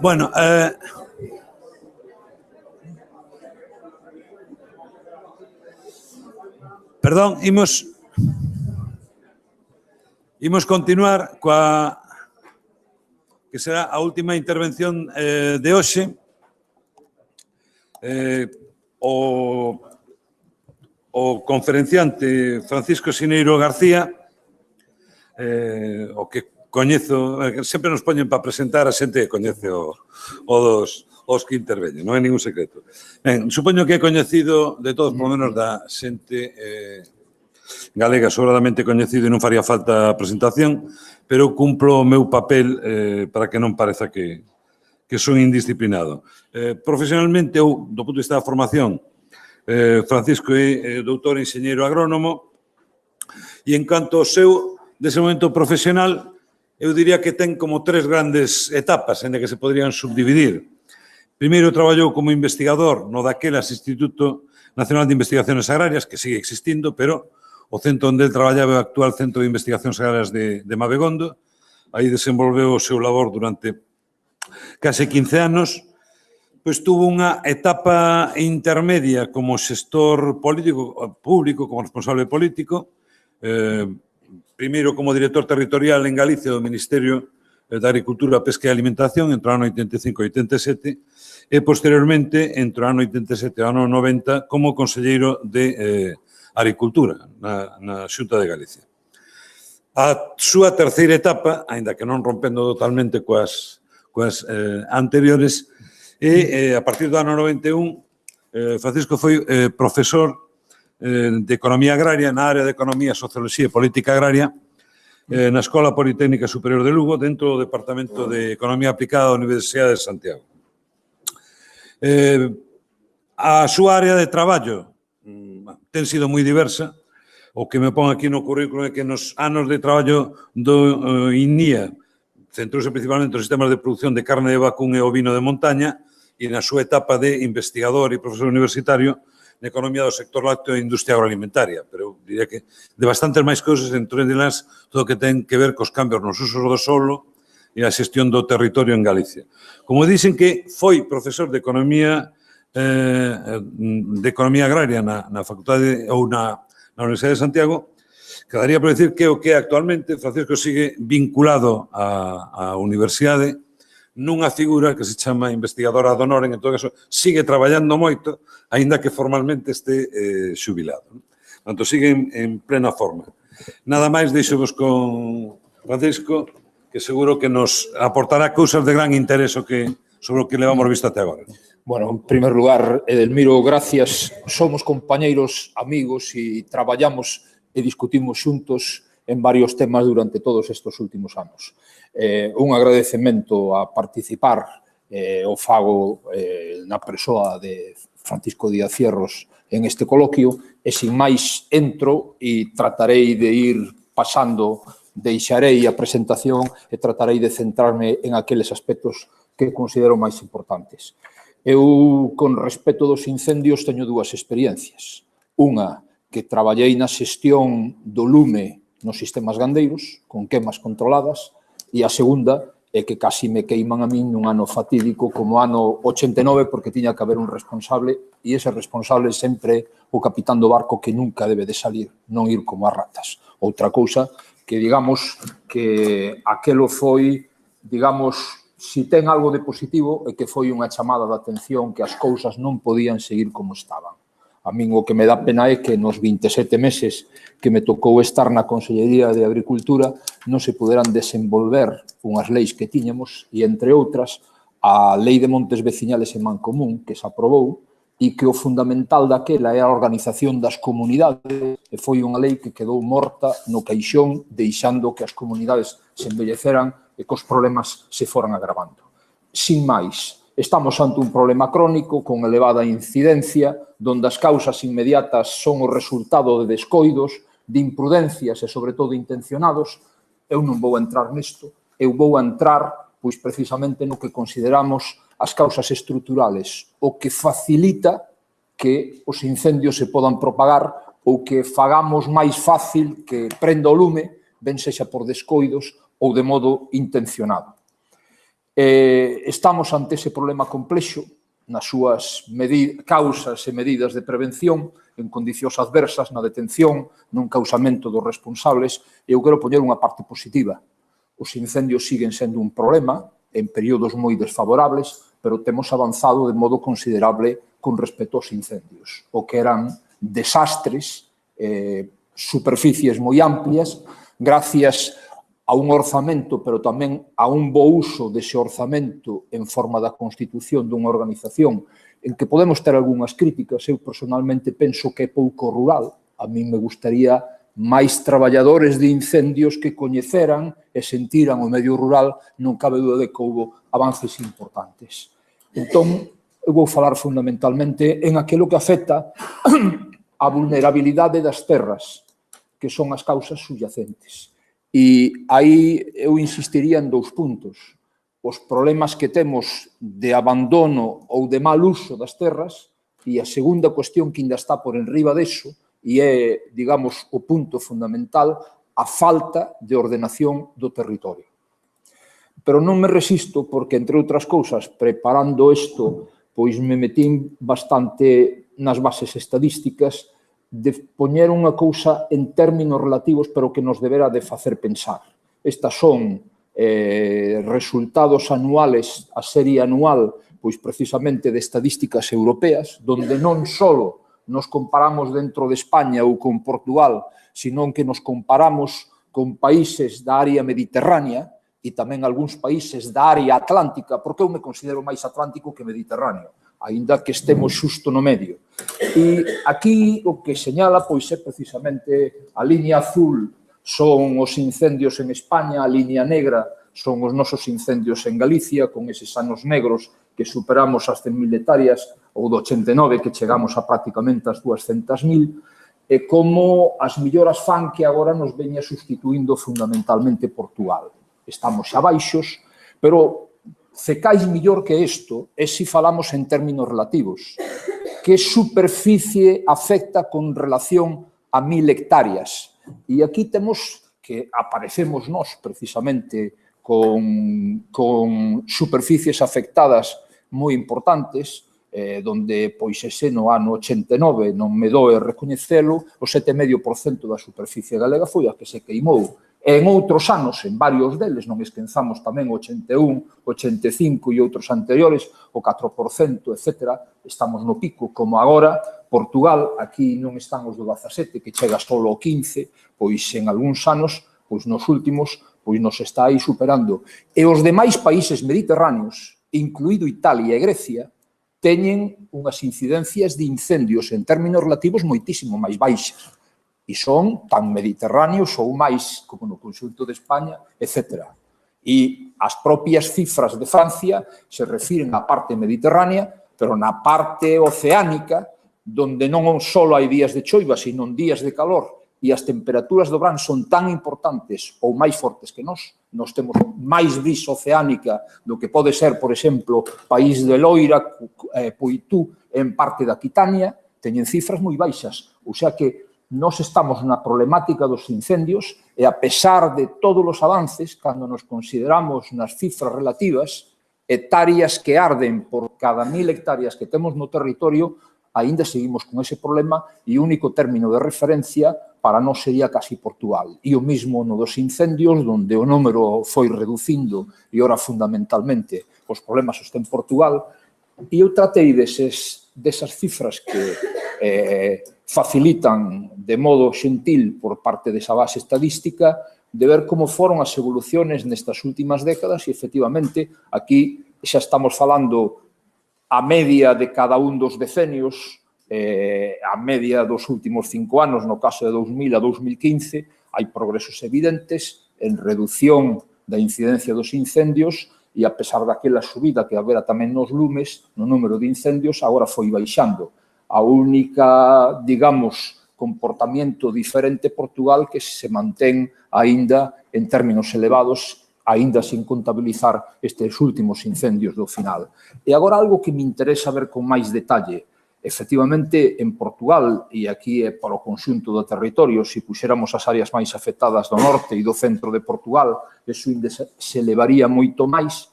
Bueno, perdón, imos continuar coa que será a última intervención de hoxe. O conferenciante Francisco Sineiro García, o que coñezo, sempre nos poñen para presentar a xente que coñece os que interveñen, non é ningún secreto. Ben, supoño que é coñecido de todos, por lo menos da xente galega, sobradamente coñecido, e non faría falta a presentación, pero cumplo o meu papel para que non pareza que son indisciplinado. Profesionalmente, ou do punto de vista da formación, Francisco é doutor e enxeñeiro agrónomo, e en canto ao seu desenvolvemento profesional, eu diría que ten como tres grandes etapas en que se podrían subdividir. Primeiro, traballou como investigador no daquelas Instituto Nacional de Investigaciones Agrarias, que sigue existindo, pero o centro onde ele traballaba é o actual Centro de Investigacións Agrarias de Mabegondo. Aí desenvolveu o seu labor durante case 15 anos. Pois tuvo unha etapa intermedia como xestor político, público, como responsable político, primeiro como director territorial en Galicia do Ministerio de Agricultura, Pesca e Alimentación entre o ano 85 e 87 e posteriormente entre o ano 87 e o ano 90 como conselleiro de Agricultura na Xunta de Galicia. A súa terceira etapa, aínda que non rompendo totalmente coas anteriores, e a partir do ano 91 Francisco foi profesor de Economía Agraria na área de Economía, Socioloxía e Política Agraria na Escola Politécnica Superior de Lugo dentro do Departamento de Economía Aplicada da Universidade de Santiago. A súa área de traballo ten sido moi diversa. O que me pon aquí no currículo é que nos anos de traballo do INIA centrouse principalmente nos sistemas de produción de carne de vacún e ovino de montaña e na súa etapa de investigador e profesor universitario na economía do sector lácteo e industria agroalimentaria, pero diría que de bastantes máis cousas, entre elas todo o que ten que ver cos cambios nos usos do solo e a xestión do territorio en Galicia. Como dicen que foi profesor de Economía Agraria na Facultade ou na Universidade de Santiago, quedaría por decir que o que actualmente Francisco sigue vinculado á universidade nunha figura que se chama investigadora ad honorem, en todo caso, sigue traballando moito, aínda que formalmente este xubilado. Tanto, sigue en plena forma. Nada máis, deixo-vos con Francisco, que seguro que nos aportará cousas de gran interés sobre o que levamos visto até agora. Bueno, en primer lugar, Edelmiro, gracias. Somos compañeiros, amigos e traballamos e discutimos xuntos en varios temas durante todos estes últimos anos. Un agradecemento a participar o fago na persoa de Francisco Díaz Fierros en este coloquio e, sin máis, entro e tratarei de ir pasando, deixarei a presentación e tratarei de centrarme en aqueles aspectos que considero máis importantes. Eu, con respecto dos incendios, teño dúas experiencias. Unha, que traballei na xestión do lume nos sistemas gandeiros, con quemas controladas, e a segunda é que casi me queiman a min nun ano fatídico como ano 89, porque tiña que haber un responsable, e ese responsable sempre o capitán do barco que nunca debe de salir, non ir como as ratas. Outra cousa que, digamos, que aquelo foi, digamos, si ten algo de positivo, é que foi unha chamada de atención que as cousas non podían seguir como estaban. A min o que me dá pena é que nos 27 meses que me tocou estar na Consellería de Agricultura non se poderan desenvolver unhas leis que tiñamos e, entre outras, a Lei de Montes Veciñales e Mancomún, que se aprobou, e que o fundamental daquela é a organización das comunidades, e foi unha lei que quedou morta no caixón, deixando que as comunidades se embelleceran e que os problemas se foran agravando. Sin máis, estamos ante un problema crónico con elevada incidencia, donde as causas inmediatas son o resultado de descoidos, de imprudencias e, sobre todo, intencionados. Eu non vou entrar nisto, eu vou entrar, pois, precisamente no que consideramos as causas estruturales, o que facilita que os incendios se podan propagar ou que fagamos máis fácil que prenda o lume, ben sexa por descoidos ou de modo intencionado. Estamos ante ese problema complexo nas súas causas e medidas de prevención, en condicións adversas, na detención, nun causamento dos responsables. Eu quero poñer unha parte positiva. Os incendios siguen sendo un problema en períodos moi desfavorables, pero temos avanzado de modo considerable con respecto aos incendios. O que eran desastres, superficies moi amplias, gracias a un orzamento, pero tamén a un bo uso dese orzamento en forma da constitución dunha organización en que podemos ter algunhas críticas. Eu personalmente penso que é pouco rural. A mí me gustaría máis traballadores de incendios que coñeceran e sentiran o medio rural. Non cabe dúda de que houve avances importantes. Entón, eu vou falar fundamentalmente en aquilo que afecta a vulnerabilidade das terras, que son as causas subyacentes. E aí eu insistiría en 2 puntos. Os problemas que temos de abandono ou de mal uso das terras, e a segunda cuestión que ainda está por enriba deso, e é, digamos, o punto fundamental, a falta de ordenación do territorio. Pero non me resisto porque, entre outras cousas, preparando isto, pois me metín bastante nas bases estadísticas de poñer unha cousa en términos relativos, pero que nos debera de facer pensar. Estas son resultados anuales, a serie anual, pois precisamente de estadísticas europeas, donde non só nos comparamos dentro de España ou con Portugal, sino que nos comparamos con países da área mediterránea e tamén algúns países da área atlántica, porque eu me considero máis atlántico que mediterráneo, aínda que estemos xusto no medio. E aquí o que señala pois é precisamente a liña azul son os incendios en España, a liña negra son os nosos incendios en Galicia, con eses anos negros que superamos as 100.000 hectáreas, ou do 89 que chegamos a prácticamente as 200.000, e como as melloras fan que agora nos veña sustituindo fundamentalmente Portugal. Estamos xa baixos, pero cecais millor que isto é se falamos en términos relativos. Que superficie afecta con relación a 1.000 hectáreas? E aquí temos que aparecemos nós precisamente con superficies afectadas moi importantes, donde pois ese no ano 89 non me doe recoñecelo, o 7,5% da superficie galega foi a que se queimou. E en outros anos, en varios deles, non esquenzamos tamén o 81, 85 e outros anteriores, o 4%, etc. Estamos no pico, como agora, Portugal, aquí non están os do 17, que chega só ao 15, pois en algúns anos, pois nos últimos, pois nos está aí superando. E os demais países mediterráneos, incluído Italia e Grecia, teñen unhas incidencias de incendios en términos relativos moitísimo máis baixas. E son tan mediterráneos ou máis como no conxunto de España, etc. E as propias cifras de Francia se refiren á parte mediterránea, pero na parte oceánica, donde non só hai días de choiva, sino días de calor, e as temperaturas do verán son tan importantes ou máis fortes que nós temos máis brisa oceánica do que pode ser, por exemplo, país de Loira, Poitú, en parte da Aquitania, teñen cifras moi baixas. O sea que nós estamos na problemática dos incendios e, a pesar de todos os avances, cando nos consideramos nas cifras relativas, hectáreas que arden por cada 1.000 hectáreas que temos no territorio, aínda seguimos con ese problema e o único término de referencia para nós sería casi Portugal. E o mismo no dos incendios, onde o número foi reducindo e ora fundamentalmente os problemas están en Portugal. E eu tratei desas cifras que facilitan de modo xentil por parte desa base estadística de ver como foron as evoluciones nestas últimas décadas e, efectivamente, aquí xa estamos falando a media de cada un dos decenios, a media dos últimos 5 anos, no caso de 2000 a 2015, hai progresos evidentes en reducción da incidencia dos incendios e, a pesar daquela subida que habera tamén nos lumes, no número de incendios, agora foi baixando. A única, digamos, comportamento diferente Portugal que se mantén aínda en términos elevados, aínda sin contabilizar estes últimos incendios do final. E agora algo que me interesa ver con máis detalle. Efectivamente, en Portugal, e aquí é para o conxunto do territorio, se puxéramos as áreas máis afectadas do norte e do centro de Portugal, eso se elevaría moito máis,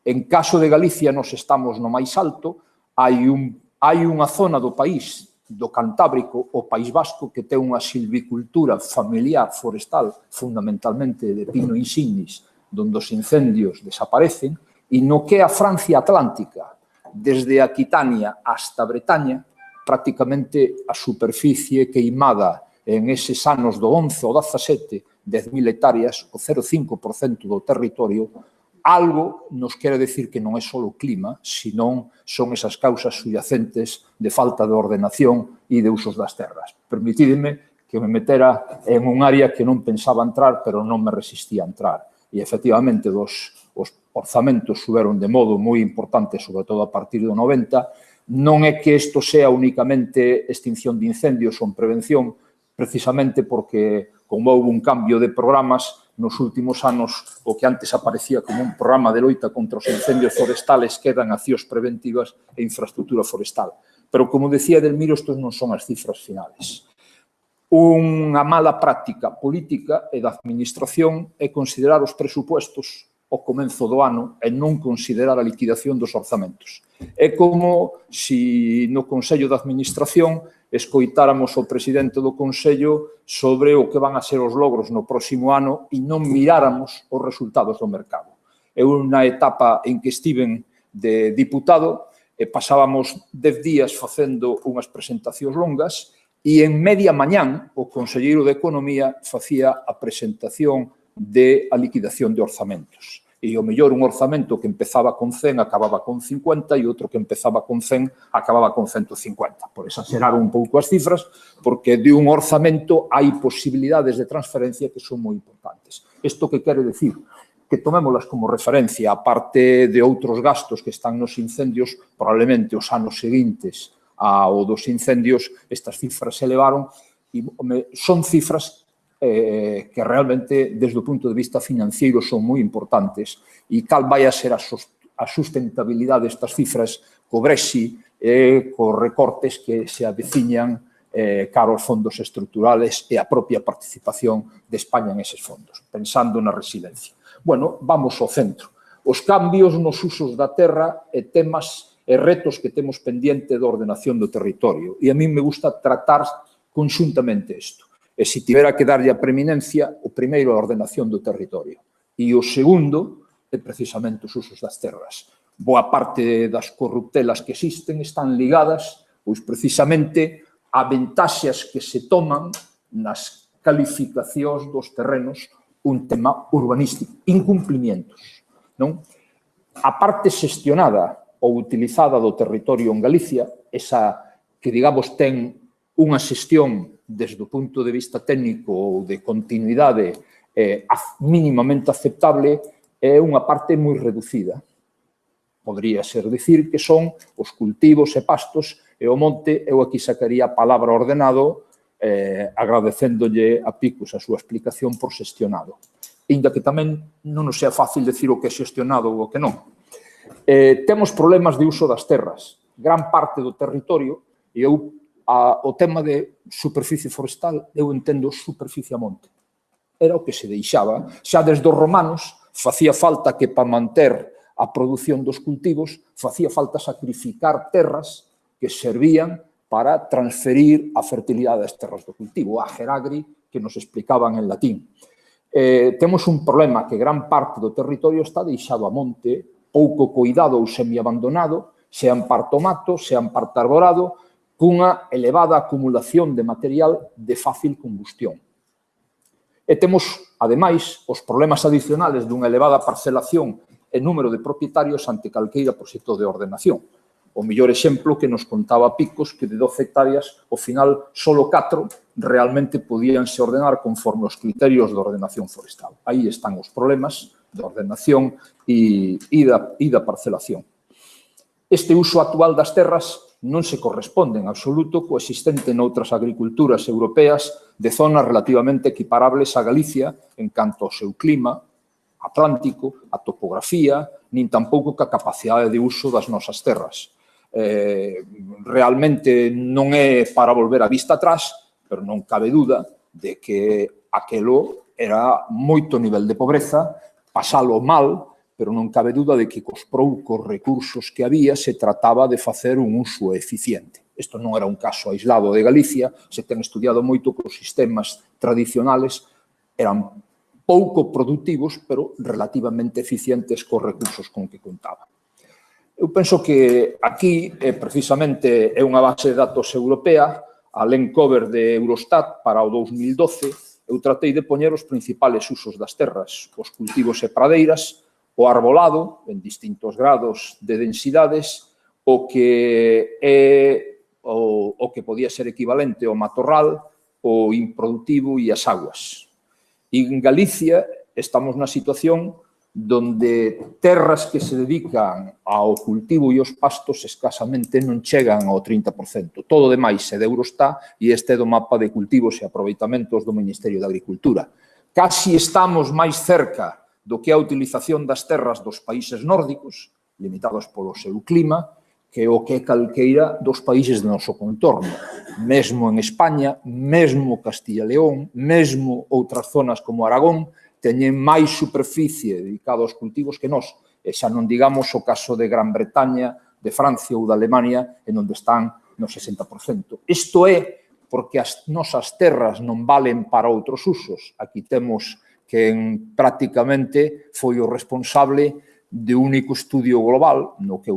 En caso de Galicia, nos estamos no máis alto, hai unha zona do país, do Cantábrico, o País Vasco, que ten unha silvicultura familiar forestal, fundamentalmente de pino insignis, donde os incendios desaparecen, e no que é a Francia Atlántica, desde Aquitania hasta Bretaña, prácticamente a superficie queimada en eses anos do 11 ou 17, 10.000 hectáreas, o 0,5% do territorio, algo nos quere decir que non é só o clima, senón son esas causas subyacentes de falta de ordenación e de usos das terras. Permitidme que me metera en un área que non pensaba entrar, pero non me resistía a entrar. E, efectivamente, os orzamentos suberon de modo moi importante, sobre todo a partir do 90. Non é que isto sea únicamente extinción de incendios ou prevención, precisamente porque, como houve un cambio de programas, nos últimos anos, o que antes aparecía como un programa de loita contra os incendios forestales quedan accións preventivas e infraestructura forestal. Pero, como decía Edelmiro, estos non son as cifras finales. Unha mala práctica política e da administración é considerar os presupuestos ao comenzo do ano e non considerar a liquidación dos orzamentos. É como se no Consello de Administración escoitáramos o presidente do Consello sobre o que van a ser os logros no próximo ano e non miráramos os resultados do mercado. É unha etapa en que estiven de diputado e pasábamos 10 días facendo unhas presentacións longas e en media mañán o conselleiro de Economía facía a presentación de a liquidación de orzamentos. E o mellor un orzamento que empezaba con 100 acababa con 50 e outro que empezaba con 100 acababa con 150. Por exagerar un pouco as cifras, porque de un orzamento hai posibilidades de transferencia que son moi importantes. Isto que quere decir? Que tomémolas como referencia, a parte de outros gastos que están nos incendios, probablemente os anos seguintes ao dos incendios, estas cifras se elevaron e son cifras que realmente, desde o punto de vista financiero, son moi importantes e cal vai a ser a sustentabilidade destas cifras co Brexit e cos recortes que se aveciñan cara aos fondos estruturales e a propia participación de España en eses fondos, pensando na residencia. Bueno, vamos ao centro. Os cambios nos usos da terra e temas e retos que temos pendiente da ordenación do territorio. E a mí me gusta tratar conxuntamente isto. E se tivera que darlle a preeminencia, o primeiro é a ordenación do territorio. E o segundo é precisamente os usos das terras. Boa parte das corruptelas que existen están ligadas, pois precisamente, a ventaxas que se toman nas calificacións dos terrenos, un tema urbanístico, incumplimientos. Non? A parte xestionada ou utilizada do territorio en Galicia, esa que, digamos, ten unha xestión desde o punto de vista técnico ou de continuidade mínimamente aceptable, é unha parte moi reducida. Podría ser dicir que son os cultivos e pastos e o monte. Eu aquí sacaría a palabra ordenado, agradecéndolle a Picos a súa explicación por xestionado. Inda que tamén non nos sea fácil decir o que é xestionado ou o que non. Temos problemas de uso das terras. Gran parte do territorio, e o tema de superficie forestal, eu entendo superficie a monte. Era o que se deixaba. Xa desde os romanos facía falta que para manter a produción dos cultivos facía falta sacrificar terras que servían para transferir a fertilidade das terras do cultivo, a geragri, que nos explicaban en latín. Temos un problema que gran parte do territorio está deixado a monte, pouco cuidado ou semiabandonado, sean parto mato, sean parto arborado, cunha elevada acumulación de material de fácil combustión. E temos, ademais, os problemas adicionales dunha elevada parcelación e número de propietarios ante calqueira proxecto de ordenación. O mellor exemplo que nos contaba Picos, que de 12 hectáreas, ao final, solo 4 realmente podíanse ordenar conforme os criterios de ordenación forestal. Aí están os problemas de ordenación e da parcelación. Este uso actual das terras non se corresponde en absoluto co existente noutras agriculturas europeas de zonas relativamente equiparables a Galicia en canto ao seu clima atlántico, a topografía, nin tampouco ca capacidade de uso das nosas terras. Realmente non é para volver a vista atrás, pero non cabe duda de que aquelo era moito nivel de pobreza, pasalo mal, pero non cabe duda de que cos poucos recursos que había se trataba de facer un uso eficiente. Isto non era un caso aislado de Galicia, se ten estudiado moito que os sistemas tradicionales eran pouco productivos, pero relativamente eficientes cos recursos con que contaban. Eu penso que aquí, precisamente, é unha base de datos europea, a Landcover de Eurostat para o 2012, eu tratei de poñer os principales usos das terras, os cultivos e pradeiras, o arbolado, en distintos grados de densidades, o que podía ser equivalente ao matorral, o improductivo e as aguas. E en Galicia estamos na situación donde terras que se dedican ao cultivo e aos pastos escasamente non chegan ao 30%. Todo demais é de Eurostat e este é do mapa de cultivos e aproveitamentos do Ministerio de Agricultura. Casi estamos máis cerca do que a utilización das terras dos países nórdicos, limitados polo seu clima, que o que é calqueira dos países do noso contorno. Mesmo en España, mesmo Castilla e León, mesmo outras zonas como Aragón, teñen máis superficie dedicada aos cultivos que nós. E xa non digamos o caso de Gran Bretaña, de Francia ou de Alemania, en onde están no 60%. Isto é porque as nosas terras non valen para outros usos. Aquí temos que prácticamente foi o responsable de único estudio global, no que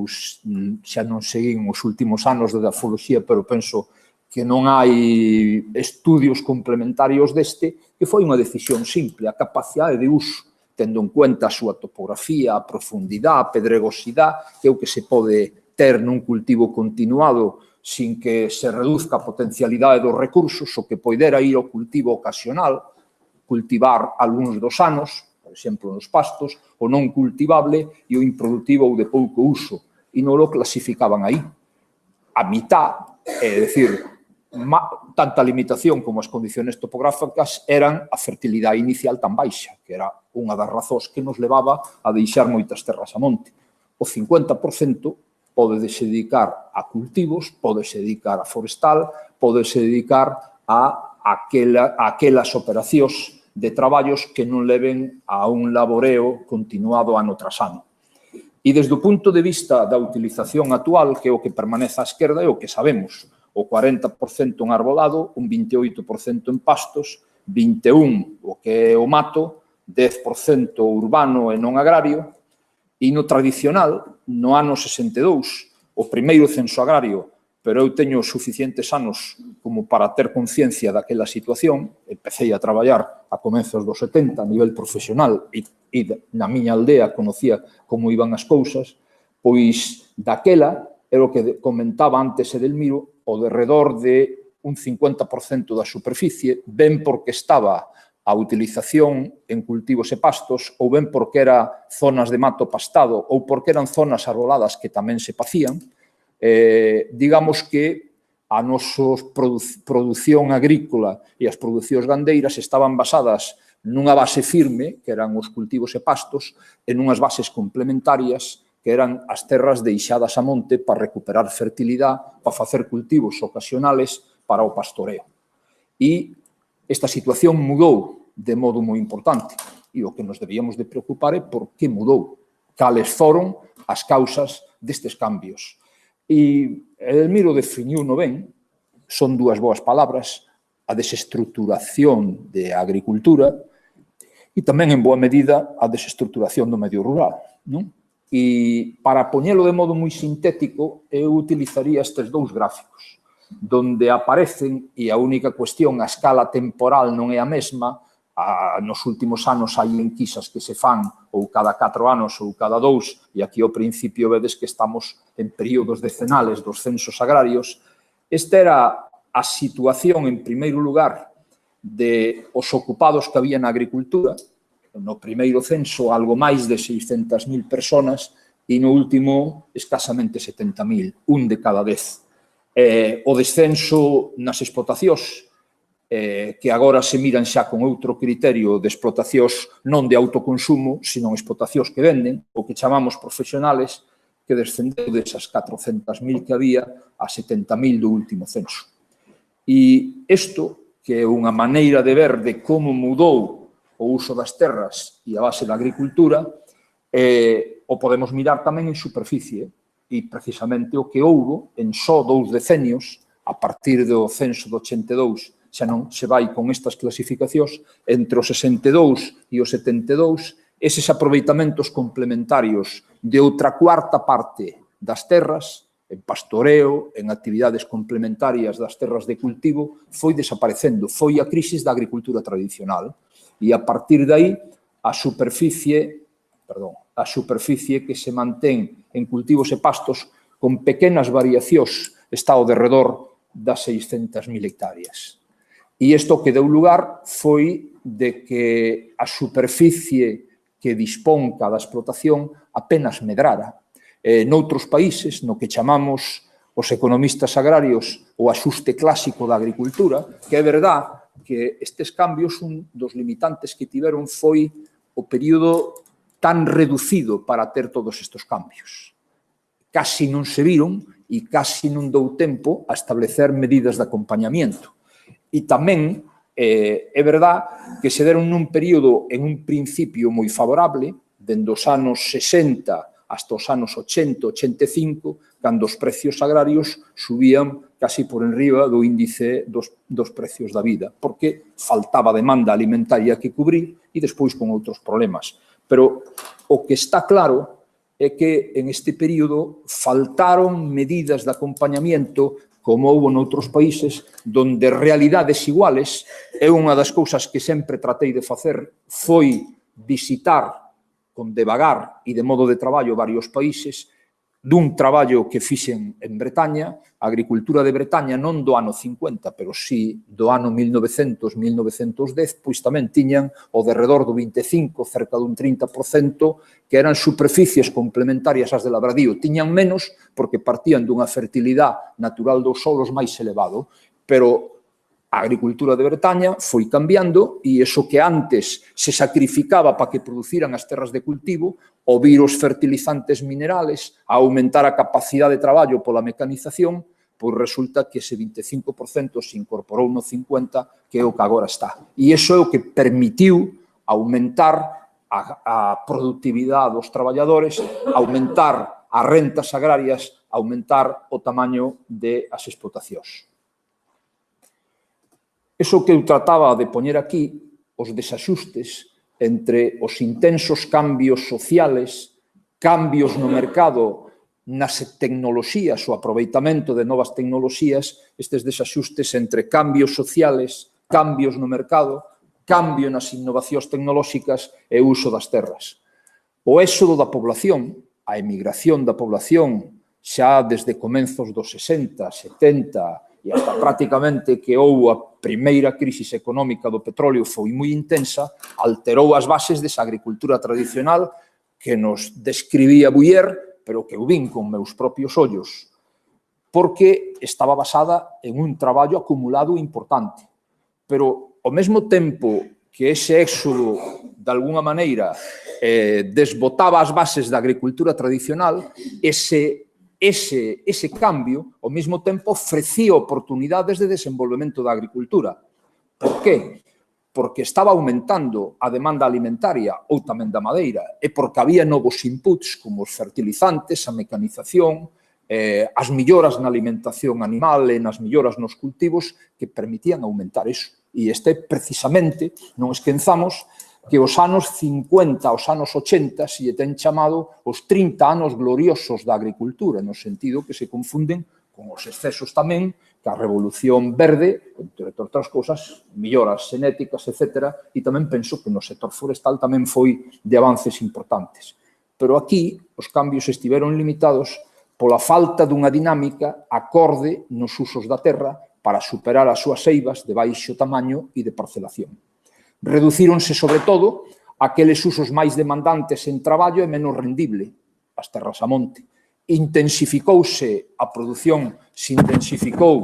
xa non seguín os últimos anos de dafoloxía, pero penso que non hai estudios complementarios deste, que foi unha decisión simple, a capacidade de uso, tendo en cuenta a súa topografía, a profundidade, a pedregosidade, que é o que se pode ter nun cultivo continuado sin que se reduzca a potencialidade dos recursos, o que poidera ir ao cultivo ocasional, cultivar algúns dos anos, por exemplo, nos pastos, o non cultivable e o improductivo ou de pouco uso, e non o clasificaban aí. A mitad, é dicir, tanta limitación como as condiciones topográficas eran a fertilidade inicial tan baixa, que era unha das razóns que nos levaba a deixar moitas terras a monte. O 50% pódese dedicar a cultivos, pódese dedicar a forestal, pódese dedicar a aquelas operacións de traballos que non leven a un laboreo continuado ano tras ano. E desde o punto de vista da utilización actual, que é o que permanece á esquerda, é o que sabemos. O 40% en arbolado, un 28% en pastos, 21% o que é o mato, 10% urbano e non agrario, e no tradicional, no ano 62, o primeiro censo agrario, pero eu teño suficientes anos como para ter conciencia daquela situación, empecé a traballar a comenzos dos 70 a nivel profesional e na miña aldea conocía como iban as cousas, pois daquela, era o que comentaba antes Edelmiro, o derredor de un 50% da superficie, ben porque estaba a utilización en cultivos e pastos, ou ben porque era zonas de mato pastado, ou porque eran zonas arboladas que tamén se pacían, digamos que a nosa produción agrícola e as producións gandeiras estaban basadas nunha base firme, que eran os cultivos e pastos, e nunhas bases complementarias, que eran as terras deixadas a monte para recuperar fertilidade, para facer cultivos ocasionales para o pastoreo. E esta situación mudou de modo moi importante, e o que nos debíamos de preocupar é por que mudou, cales foron as causas destes cambios. E Edelmiro definiuno ben, son dúas boas palabras, a desestructuración da agricultura e tamén, en boa medida, a desestructuración do medio rural. E, para poñelo de modo moi sintético, eu utilizaría estes dous gráficos, donde aparecen, e a única cuestión, a escala temporal non é a mesma, nos últimos anos hai enquisas que se fan ou cada 4 anos ou cada 2, e aquí ao principio vedes que estamos en períodos decenales dos censos agrarios. Esta era a situación, en primeiro lugar, de os ocupados que había na agricultura. No primeiro censo, algo máis de 600.000 personas, e no último, escasamente 70.000, un de cada 10. O descenso nas explotacións, que agora se miran xa con outro criterio de explotacións non de autoconsumo, sino explotacións que venden, o que chamamos profesionales, que descendeu desas 400.000 que había a 70.000 do último censo. E isto, que é unha maneira de ver de como mudou o uso das terras e a base da agricultura, O podemos mirar tamén en superficie, e precisamente o que houbo en só 2 decenios, a partir do censo do 82, xa non se vai con estas clasificacións, entre o 62 e o 72, eses aproveitamentos complementarios de outra cuarta parte das terras, en pastoreo, en actividades complementarias das terras de cultivo, foi desaparecendo. Foi a crisis da agricultura tradicional. E a partir de aí, a superficie que se mantén en cultivos e pastos con pequenas variacións está ao derredor das 600.000 hectáreas. E isto que deu lugar foi de que a superficie que dispón cada explotación apenas medrara. Noutros países, no que chamamos os economistas agrarios o axuste clásico da agricultura, que é verdad que estes cambios, un dos limitantes que tiveron foi o período tan reducido para ter todos estes cambios. Casi non se viron e casi non dou tempo a establecer medidas de acompañamiento. E tamén é verdad que se deron nun período, en un principio moi favorable, dende os anos 60 hasta os anos 80-85, cando os precios agrarios subían casi por enriba do índice dos precios da vida, porque faltaba demanda alimentaria que cubrir e despois con outros problemas. Pero o que está claro é que en este período faltaron medidas de acompañamiento como houve noutros países donde realidades iguales. É unha das cousas que sempre tratei de facer foi visitar con devagar e de modo de traballo varios países, dun traballo que fixen en Bretaña, a agricultura de Bretaña non do ano 50, pero sí do ano 1900-1910, pois tamén tiñan ao derredor do 25, cerca dun 30%, que eran superficies complementarias ás de labradío. Tiñan menos porque partían dunha fertilidade natural dos solos máis elevado, pero a agricultura de Bretaña foi cambiando e iso que antes se sacrificaba para que produciran as terras de cultivo, o vir os fertilizantes minerales, a aumentar a capacidade de traballo pola mecanización, pois resulta que ese 25% se incorporou no 50%, que é o que agora está. E iso é o que permitiu aumentar a productividade dos traballadores, aumentar as rentas agrarias, aumentar o tamaño das explotacións. Iso que eu trataba de poñer aquí, os desaxustes entre os intensos cambios sociales, cambios no mercado, nas tecnoloxías, o aproveitamento de novas tecnoloxías, estes desaxustes entre cambios sociales, cambios no mercado, cambio nas innovacións tecnolóxicas e o uso das terras. O éxodo da población, a emigración da población, xa desde comenzos dos 60, 70 e hasta prácticamente que houve a primeira crisis económica do petróleo foi moi intensa, alterou as bases desa agricultura tradicional que nos describía Bouyer, pero que eu vin con meus propios ollos, porque estaba basada en un traballo acumulado importante. Pero, ao mesmo tempo que ese éxodo, de alguna maneira, desbotaba as bases da agricultura tradicional, ese cambio, ao mesmo tempo, ofrecía oportunidades de desenvolvemento da agricultura. Por qué? Porque estaba aumentando a demanda alimentaria ou tamén da madeira e porque había novos inputs como os fertilizantes, a mecanización, as melloras na alimentación animal e nas melloras nos cultivos que permitían aumentar iso. E precisamente, non esquenzamos, que os anos 50, os anos 80, se lle ten chamado os 30 anos gloriosos da agricultura, no sentido que se confunden con os excesos tamén, que a Revolución Verde, entre outras cousas, melloras xenéticas, etc. E tamén penso que no sector forestal tamén foi de avances importantes. Pero aquí os cambios estiveron limitados pola falta dunha dinámica acorde nos usos da terra para superar as súas eivas de baixo tamaño e de parcelación. Reducíronse, sobre todo, aqueles usos máis demandantes en traballo e menos rendible, as terras a monte. Intensificouse a produción, se intensificou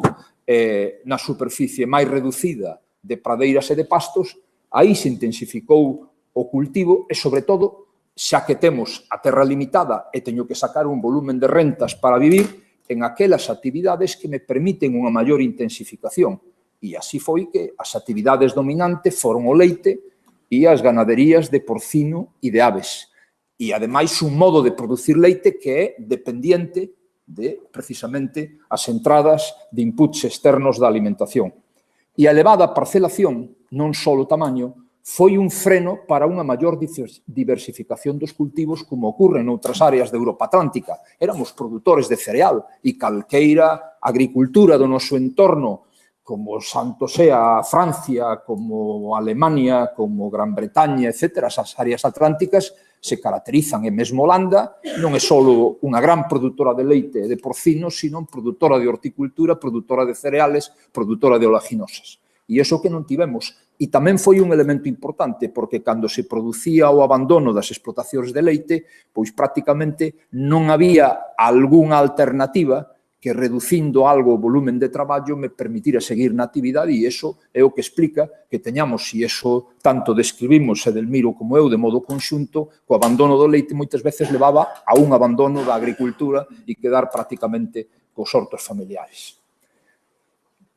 na superficie máis reducida de pradeiras e de pastos, aí se intensificou o cultivo e, sobre todo, xa que temos a terra limitada e teño que sacar un volumen de rentas para vivir, en aquelas actividades que me permiten unha maior intensificación. E así foi que as actividades dominantes foron o leite e as ganaderías de porcino e de aves. E, ademais, un modo de producir leite que é dependiente de, precisamente, as entradas de inputs externos da alimentación. E a elevada parcelación, non só o tamaño, foi un freno para unha maior diversificación dos cultivos como ocorre noutras áreas de Europa Atlántica. Éramos produtores de cereal e calqueira agricultura do noso entorno, como santo sea Francia, como Alemania, como Gran Bretaña, etc., esas áreas atlánticas se caracterizan, e mesmo Holanda non é só unha gran produtora de leite e de porcinos, sino produtora de horticultura, produtora de cereales, produtora de oleaginosas. E iso que non tivemos. E tamén foi un elemento importante, porque cando se producía o abandono das explotacións de leite, pois prácticamente non había algunha alternativa que reducindo algo o volumen de traballo me permitira seguir na actividade, e iso é o que explica que teñamos, e iso tanto describimos Edelmiro como eu de modo conxunto, que o abandono do leite moitas veces levaba a un abandono da agricultura e quedar prácticamente cos hortos familiares.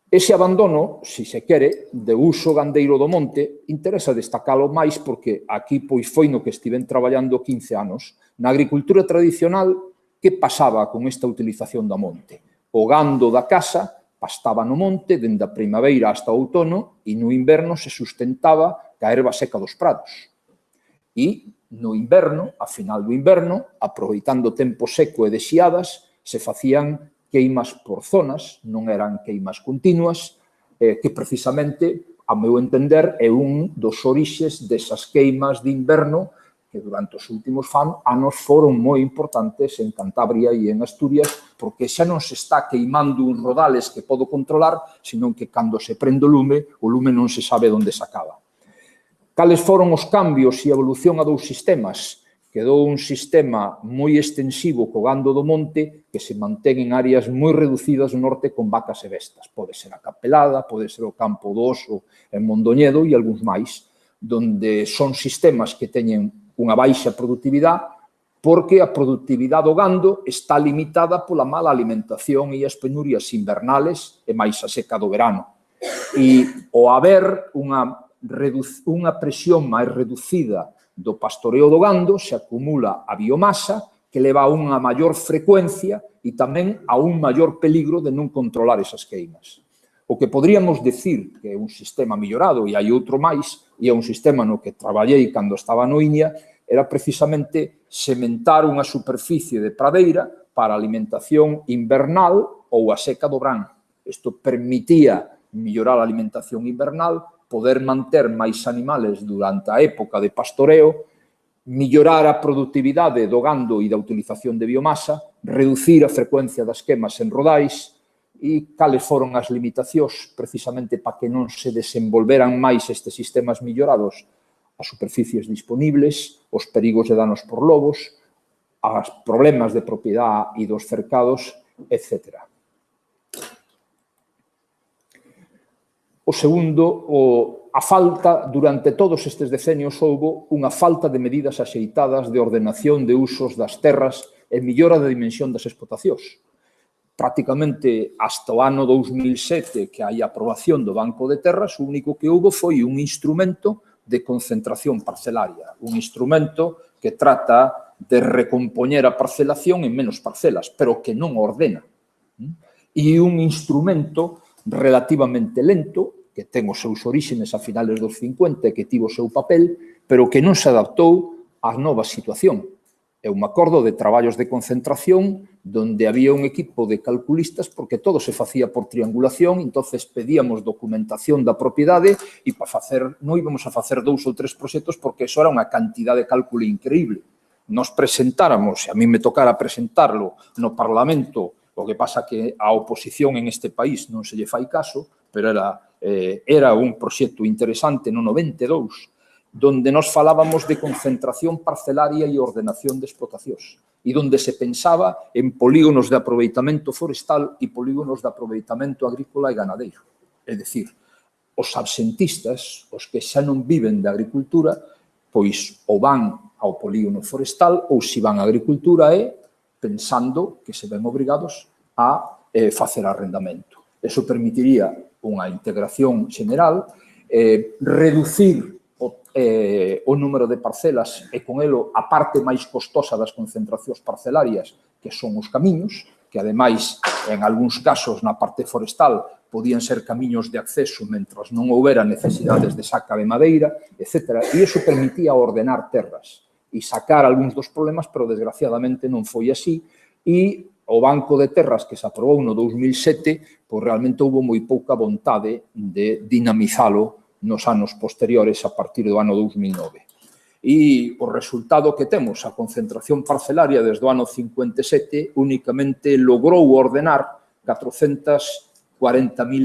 Ese abandono, se se quere, de uso gandeiro do monte, interesa destacalo máis porque aquí pois foi no que estiven traballando 15 anos. Na agricultura tradicional, que pasaba con esta utilización do monte? O gando da casa pastaba no monte dende a primavera hasta o outono e no inverno se sustentaba ca erva seca dos prados. E no inverno, a final do inverno, aproveitando o tempo seco e de xiadas, se facían queimas por zonas, non eran queimas continuas, que precisamente, a meu entender, é un dos orixes desas queimas de inverno que durante os últimos anos foron moi importantes en Cantabria e en Asturias, porque xa non se está queimando uns rodales que podo controlar, senón que cando se prende o lume non se sabe onde se acaba. Cales foron os cambios e a evolución a dous sistemas? Quedou un sistema moi extensivo co gando do monte que se mantén en áreas moi reducidas no norte con vacas e bestas. Pode ser a Capelada, pode ser o Campo do Oso en Mondoñedo e algúns máis, donde son sistemas que teñen unha baixa productividade porque a productividade do gando está limitada pola mala alimentación e as penurias invernales e máis a seca do verano. E ao haber unha presión máis reducida do pastoreo do gando, se acumula a biomasa que leva a unha maior frecuencia e tamén a un maior peligro de non controlar esas queimas. O que poderíamos decir que é un sistema millorado, e hai outro máis, e é un sistema no que traballei cando estaba no Iña, era precisamente sementar unha superficie de pradeira para alimentación invernal ou a seca do verán. Isto permitía mellorar a alimentación invernal, poder manter máis animales durante a época de pastoreo, mellorar a productividade do gando e da utilización de biomasa, reducir a frecuencia das quemas en rodais e cales foron as limitacións precisamente para que non se desenvolveran máis estes sistemas mellorados, as superficies disponibles, os perigos de danos por lobos, os problemas de propiedade e dos cercados, etc. O segundo, a falta, durante todos estes decenios, houbo unha falta de medidas axeitadas de ordenación de usos das terras e mellora da dimensión das explotacións. Prácticamente, hasta o ano 2007, que hai a aprobación do Banco de Terras, o único que houbo foi un instrumento de concentración parcelaria, un instrumento que trata de recompoñer a parcelación en menos parcelas, pero que non ordena. E un instrumento relativamente lento, que ten os seus orígenes a finales dos 50 e que tivo o seu papel, pero que non se adaptou á nova situación. Eu me acordo de traballos de concentración donde había un equipo de calculistas porque todo se facía por triangulación, entonces pedíamos documentación da propiedade e para facer, non íbamos a facer 2 ou 3 proxectos porque eso era unha cantidad de cálculo increíble. Nos presentáramos, e a mí me tocara presentarlo no Parlamento, o que pasa que a oposición en este país non se lle fai caso, pero era un proxecto interesante no 92, donde nos falábamos de concentración parcelaria e ordenación de explotacións, e donde se pensaba en polígonos de aproveitamento forestal e polígonos de aproveitamento agrícola e ganadeiro. É dicir, os absentistas, os que xa non viven da agricultura, pois ou van ao polígono forestal ou se van á agricultura pensando que se ven obrigados a facer arrendamento. Eso permitiría unha integración general, reducir o o número de parcelas e con elo a parte máis costosa das concentracións parcelarias, que son os camiños, que ademais, en algúns casos, na parte forestal, podían ser camiños de acceso mentras non houbera necesidades de saca de madeira, etc. E iso permitía ordenar terras e sacar algúns dos problemas, pero desgraciadamente non foi así, e o Banco de Terras que se aprobou no 2007, pois realmente houve moi pouca vontade de dinamizalo nos anos posteriores a partir do ano 2009. E o resultado que temos, a concentración parcelaria desde o ano 57, únicamente logrou ordenar 440.000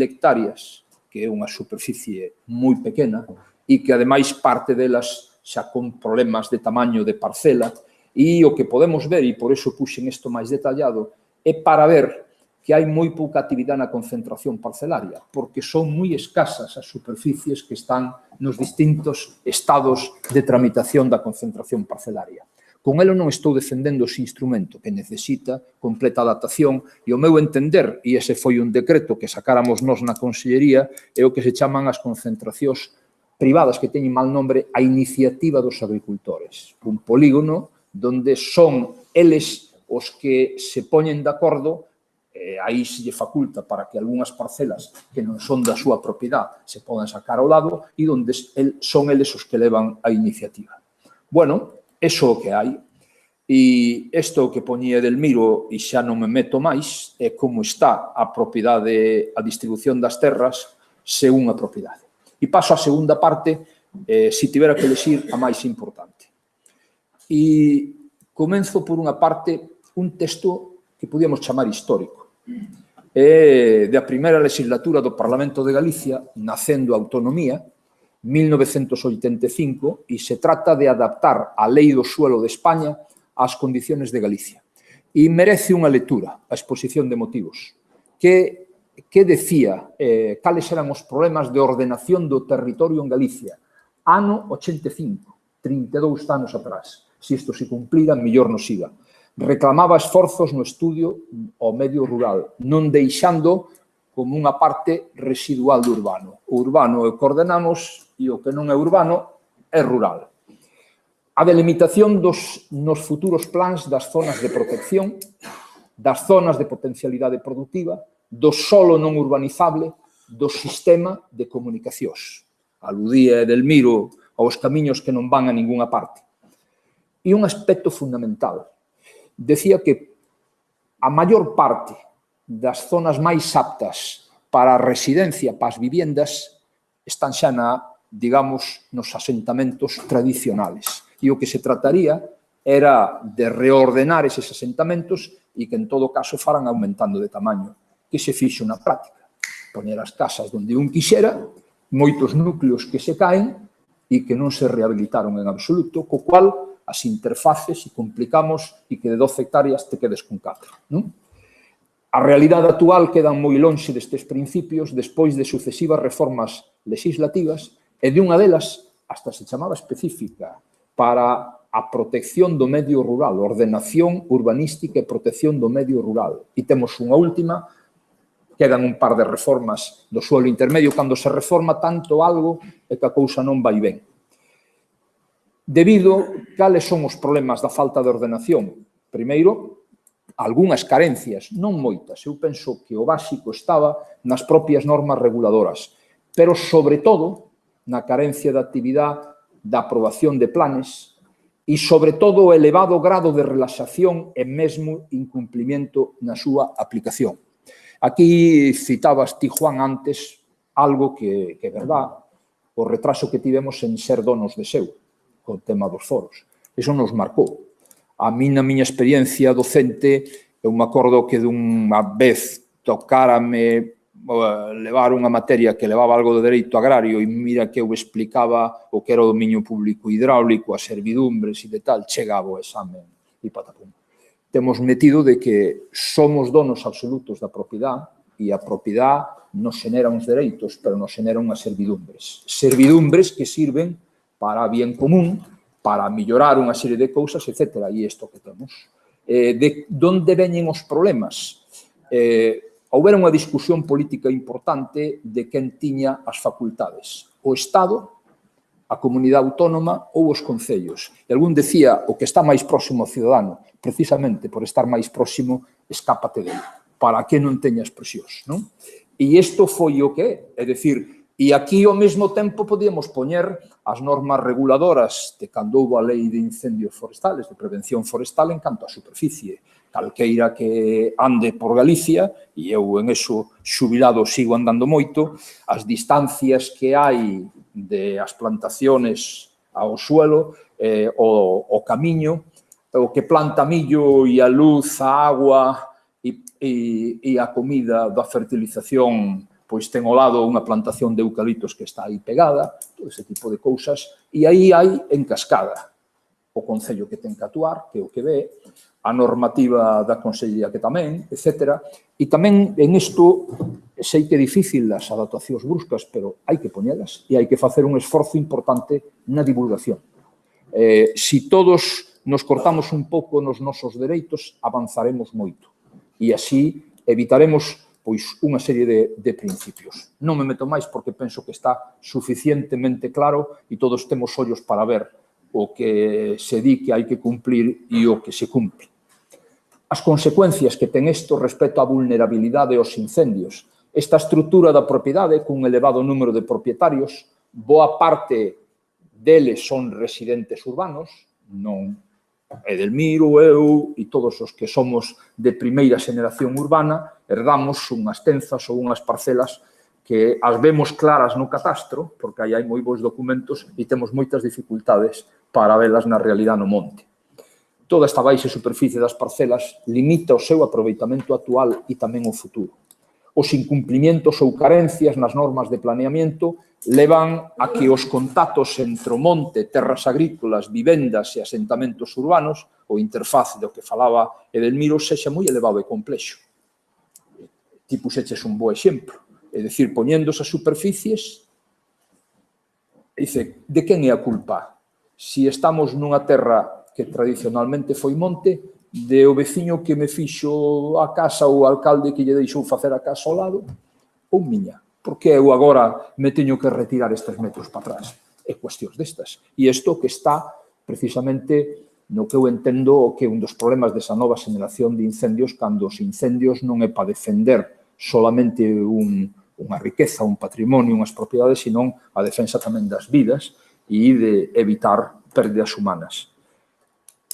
hectáreas, que é unha superficie moi pequena, e que, ademais, parte delas xa con problemas de tamaño de parcela, e o que podemos ver, e por iso puxen isto máis detallado, é para ver que hai moi pouca actividade na concentración parcelaria, porque son moi escasas as superficies que están nos distintos estados de tramitación da concentración parcelaria. Con elo non estou defendendo ese instrumento que necesita completa adaptación e o meu entender, e ese foi un decreto que sacáramos nós na Consellería, é o que se chaman as concentracións privadas, que teñen mal nombre, a iniciativa dos agricultores. Un polígono donde son eles os que se poñen de acordo, aí se lle faculta para que algunhas parcelas que non son da súa propiedade se podan sacar ao lado e onde son eles os que levan a iniciativa. Bueno, eso é o que hai. E isto que poñía Edelmiro, e xa non me meto máis, é como está a propiedade, a distribución das terras según a propiedade. E paso á segunda parte, se tivera que elegir a máis importante. E comenzo por unha parte, un texto que podíamos chamar histórico. É da primeira legislatura do Parlamento de Galicia, nacendo a autonomía, 1985, e se trata de adaptar a lei do suelo de España ás condiciones de Galicia. E merece unha lectura, a exposición de motivos, que decía cales eran os problemas de ordenación do territorio en Galicia. Ano 85, 32 anos atrás. Se isto se cumplira, mellor nos iba. Reclamaba esforzos no estudio ao medio rural, non deixando como unha parte residual do urbano. O urbano é o que ordenamos e o que non é urbano é rural. A delimitación nos futuros plans das zonas de protección, das zonas de potencialidade productiva, do solo non urbanizable, do sistema de comunicacións. Aludía Edelmiro aos camiños que non van a ningunha parte. E un aspecto fundamental. Decía que a maior parte das zonas máis aptas para a residencia, para as viviendas, están xa digamos, nos asentamentos tradicionales. E o que se trataría era de reordenar eses asentamentos e que, en todo caso, faran aumentando de tamaño. Que se fixo na práctica? Poñer as casas onde un quixera, moitos núcleos que se caen e que non se rehabilitaron en absoluto, co cual as interfaces e complicamos e que de 12 hectáreas te quedes con 4. Non? A realidade actual quedan moi lonxe destes principios despois de sucesivas reformas legislativas e de unha delas hasta se chamaba específica para a protección do medio rural, ordenación urbanística e protección do medio rural. E temos unha última, quedan un par de reformas do suelo intermedio, cando se reforma tanto algo é que a cousa non vai ben. Debido, cales son os problemas da falta de ordenación? Primeiro, algunhas carencias, non moitas. Eu penso que o básico estaba nas propias normas reguladoras, pero, sobre todo, na carencia de actividade da aprobación de planes e, sobre todo, o elevado grado de relaxación e mesmo incumplimiento na súa aplicación. Aquí citabas ti, Juan, antes algo que é verdade, o retraso que tivemos en ser donos de seu, co tema dos foros. Eso nos marcou. A mí, na miña experiencia docente, eu me acordo que dunha vez tocárame levar unha materia que levaba algo de dereito agrario e mira que eu explicaba o que era o dominio público hidráulico, as servidumbres e de tal, chegaba o examen e patapum. Temos metido de que somos donos absolutos da propiedade e a propiedade nos xenera uns dereitos, pero nos xenera unhas servidumbres. Servidumbres que sirven para bien común, para mellorar unha serie de cousas, etc. E isto que temos. De onde veñen os problemas? Houbera unha discusión política importante de quen tiña as facultades. O Estado, a comunidade autónoma ou os concellos. E algún decía, o que está máis próximo ao cidadano, precisamente por estar máis próximo, escápate dele, para que non teñas presións, non? E isto foi o que é dicir, e aquí ao mesmo tempo podíamos poñer as normas reguladoras de cando houve a lei de incendios forestales, de prevención forestal en canto a superficie. Calqueira que ande por Galicia, e eu en eso xubilado sigo andando moito, as distancias que hai de as plantaciones ao suelo, o camiño, o que planta millo e a luz, a agua e a comida da fertilización, pois ten ao lado unha plantación de eucaliptos que está aí pegada, todo ese tipo de cousas, e aí hai en cascada o Concello que ten que actuar, que é o que ve, a normativa da Consellería que tamén, etc. E tamén en isto sei que é difícil as adaptacións bruscas, pero hai que poñelas e hai que facer un esforzo importante na divulgación. Si todos nos cortamos un pouco nos nosos dereitos, avanzaremos moito. E así evitaremos pois unha serie de principios. Non me meto máis porque penso que está suficientemente claro e todos temos ollos para ver o que se di que hai que cumplir e o que se cumpre. As consecuencias que ten isto respecto á vulnerabilidade aos incendios. Esta estrutura da propiedade, cun elevado número de propietarios, boa parte deles son residentes urbanos, non Edelmiro, eu e todos os que somos de primeira xeración urbana, herdamos unhas tenzas ou unhas parcelas que as vemos claras no catastro, porque aí hai moi bons documentos e temos moitas dificultades para velas na realidade no monte. Toda esta baixa superficie das parcelas limita o seu aproveitamento actual e tamén o futuro. Os incumplimientos ou carencias nas normas de planeamiento levan a que os contactos entre o monte, terras agrícolas, vivendas e asentamentos urbanos, o interfaz do que falaba Edelmiro, sexa moi elevado e complexo. Ti puxeches un bo exemplo, é dicir, poñendo esas superficies, dice, de quen é a culpa? Si estamos nunha terra que tradicionalmente foi monte, de o veciño que me fixo a casa ou o alcalde que lle deixou facer a casa ao lado, ou miña, porque eu agora me teño que retirar estes metros para atrás. É cuestións destas. E isto que está precisamente no que eu entendo que é un dos problemas desa nova xeneración de incendios, cando os incendios non é para defender solamente unha riqueza, un patrimonio, unhas propiedades, senón a defensa tamén das vidas e de evitar pérdidas humanas.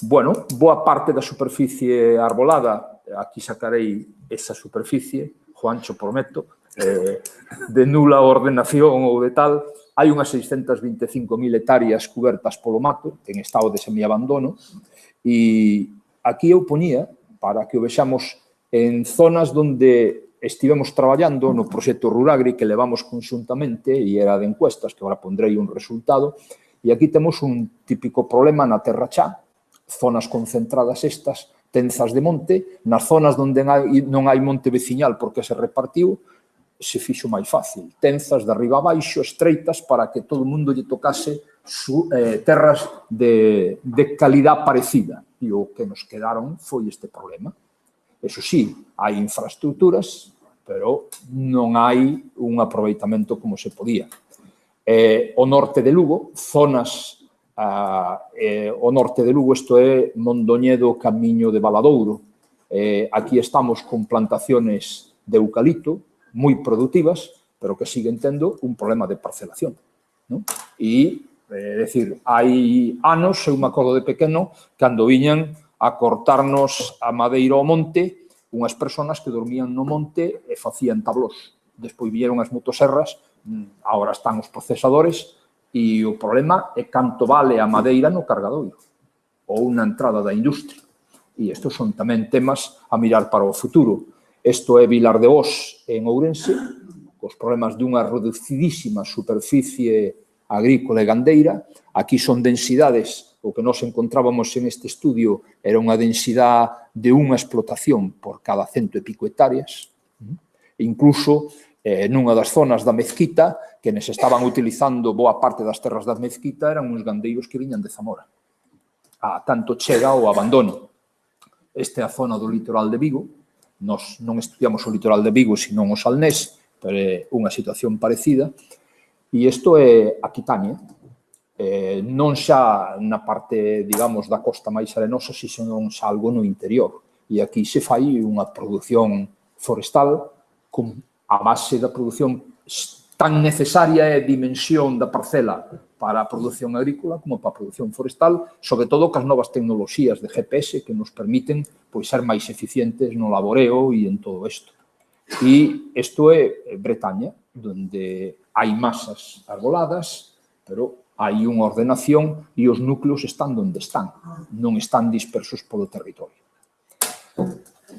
Bueno, boa parte da superficie arbolada, aquí sacarei esa superficie, Juancho, prometo, de nula ordenación ou de tal, hai unhas 625.000 hectáreas cubertas polo mato, en estado de semiabandono, e aquí eu poñía, para que o vexamos, en zonas onde estivemos traballando no proxecto Ruragri que levamos conxuntamente, e era de encuestas, que agora pondrei un resultado, e aquí temos un típico problema na Terra Chá, zonas concentradas estas, tenzas de monte, nas zonas onde non hai monte veciñal porque se repartiu, se fixo máis fácil. Tenzas de arriba a baixo, estreitas, para que todo o mundo lle tocase terras de calidad parecida. E o que nos quedaron foi este problema. Eso sí, hai infraestructuras, pero non hai un aproveitamento como se podía. O norte de Lugo, zonas o norte de Lugo, isto é Mondoñedo, Camiño de Valadouro. Aquí estamos con plantaciones de eucalipto moi productivas, pero que siguen tendo un problema de parcelación. E, é dicir, hai anos, eu me acordo de pequeno, cando viñan a cortarnos a madeira ao monte, unhas persoas que dormían no monte e facían tablós. Despois vieron as motoserras, agora están os procesadores, e o problema é canto vale a madeira no cargadoiro ou na entrada da industria. E estes son tamén temas a mirar para o futuro. Isto é Vilar de Ós, en Ourense, cos problemas dunha reducidísima superficie agrícola e gandeira. Aquí son densidades, o que nos encontrábamos en este estudio era unha densidade de unha explotación por cada 100 e pico hectáreas. Incluso nunha das zonas da Mezquita, que nes estaban utilizando boa parte das terras da Mezquita, eran uns gandeiros que viñan de Zamora. A tanto chega o abandono. Esta é a zona do litoral de Vigo. Nos non estudiamos o litoral de Vigo, senón o Salnés, pero é unha situación parecida. E isto é Aquitania. non xa na parte, digamos, da costa máis arenosa, senón xa algo no interior. E aquí se fai unha produción forestal con a base da produción tan necesaria é a dimensión da parcela para a produción agrícola como para a produción forestal, sobre todo cas novas tecnoloxías de GPS que nos permiten ser máis eficientes no laboreo e en todo isto. E isto é Bretaña, onde hai masas arboladas, pero hai unha ordenación e os núcleos están onde están, non están dispersos polo territorio.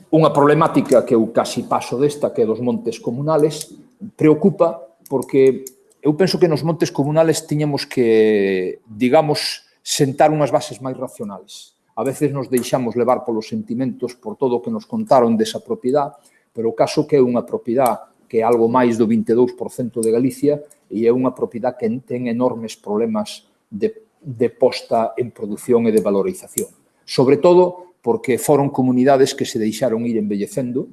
Unha problemática que eu casi paso desta, que é dos montes comunales, preocupa porque eu penso que nos montes comunales tiñamos que, digamos, sentar unhas bases máis racionales. A veces nos deixamos levar polos sentimentos, por todo o que nos contaron desa propiedade, pero o caso que é unha propiedade que é algo máis do 22% de Galicia e é unha propiedade que ten enormes problemas de posta en produción e de valorización. Sobre todo porque foron comunidades que se deixaron ir envellecendo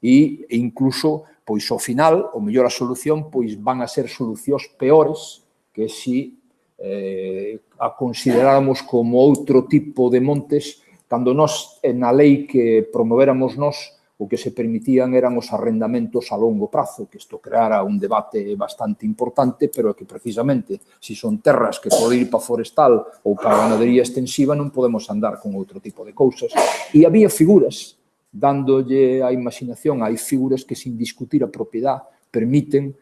e incluso, pois, ao final, o mellor a solución, pois, van a ser solucións peores que si a consideráramos como outro tipo de montes, cando nós, na lei que promovéramos nós, o que se permitían eran os arrendamentos a longo prazo, que isto creara un debate bastante importante, pero que precisamente, se son terras que poden ir para forestal ou para ganadería extensiva, non podemos andar con outro tipo de cousas. E había figuras, dándolle a imaginación, hai figuras que, sin discutir a propiedade, permiten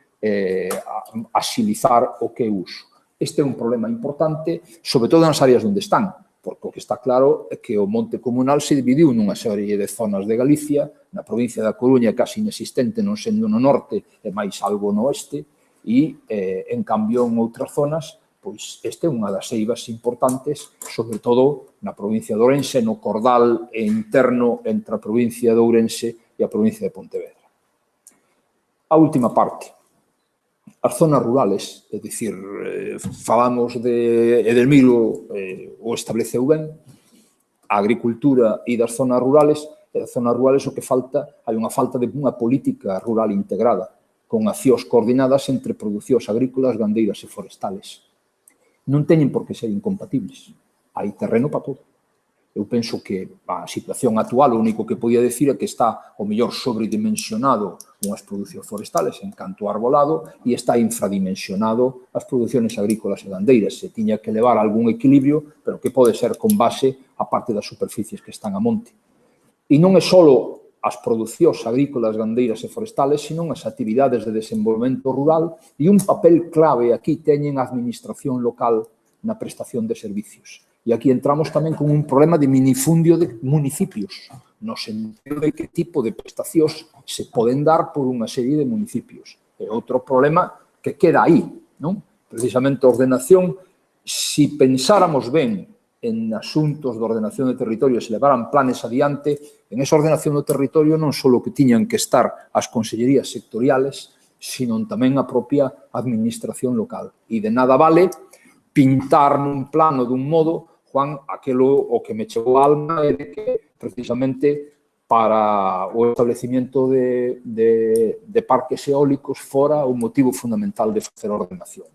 axilizar o que é uso. Este é un problema importante, sobre todo nas áreas onde están, porque o que está claro é que o monte comunal se dividiu nunha serie de zonas de Galicia, na provincia da Coruña casi inexistente, non sendo no norte e máis algo no oeste, e, en cambio, en outras zonas, pois este é unha das eivas importantes, sobre todo na provincia de Ourense, no cordal interno entre a provincia de Ourense e a provincia de Pontevedra. A última parte. As zonas rurales, é dicir, falamos de Edelmiro, o estableceu ben, a agricultura e das zonas rurales, e das zonas rurales o que falta, hai unha falta de unha política rural integrada, con accións coordinadas entre producións agrícolas, gandeiras e forestales. Non teñen por que ser incompatibles, hai terreno para todo. Eu penso que a situación actual o único que podía decir é que está o mellor sobredimensionado unhas producións forestales en canto arbolado e está infradimensionado as producións agrícolas e gandeiras. Se tiña que levar algún equilibrio, pero que pode ser con base a parte das superficies que están a monte. E non é só as producións agrícolas, gandeiras e forestales, senón as actividades de desenvolvemento rural e un papel clave aquí teñen a administración local na prestación de servicios. E aquí entramos tamén con un problema de minifundio de municipios, no sentido de que tipo de prestacións se poden dar por unha serie de municipios. É outro problema que queda aí, non? Precisamente a ordenación, si pensáramos ben en asuntos de ordenación de territorio, se levaran planes adiante, en esa ordenación do territorio non só que tiñan que estar as consellerías sectoriales, sino tamén a propia administración local. E de nada vale pintar nun plano dun modo, Juan, aquilo o que me chegou a alma é de que, precisamente, para o establecimiento de parques eólicos fora o motivo fundamental de facer a ordenación.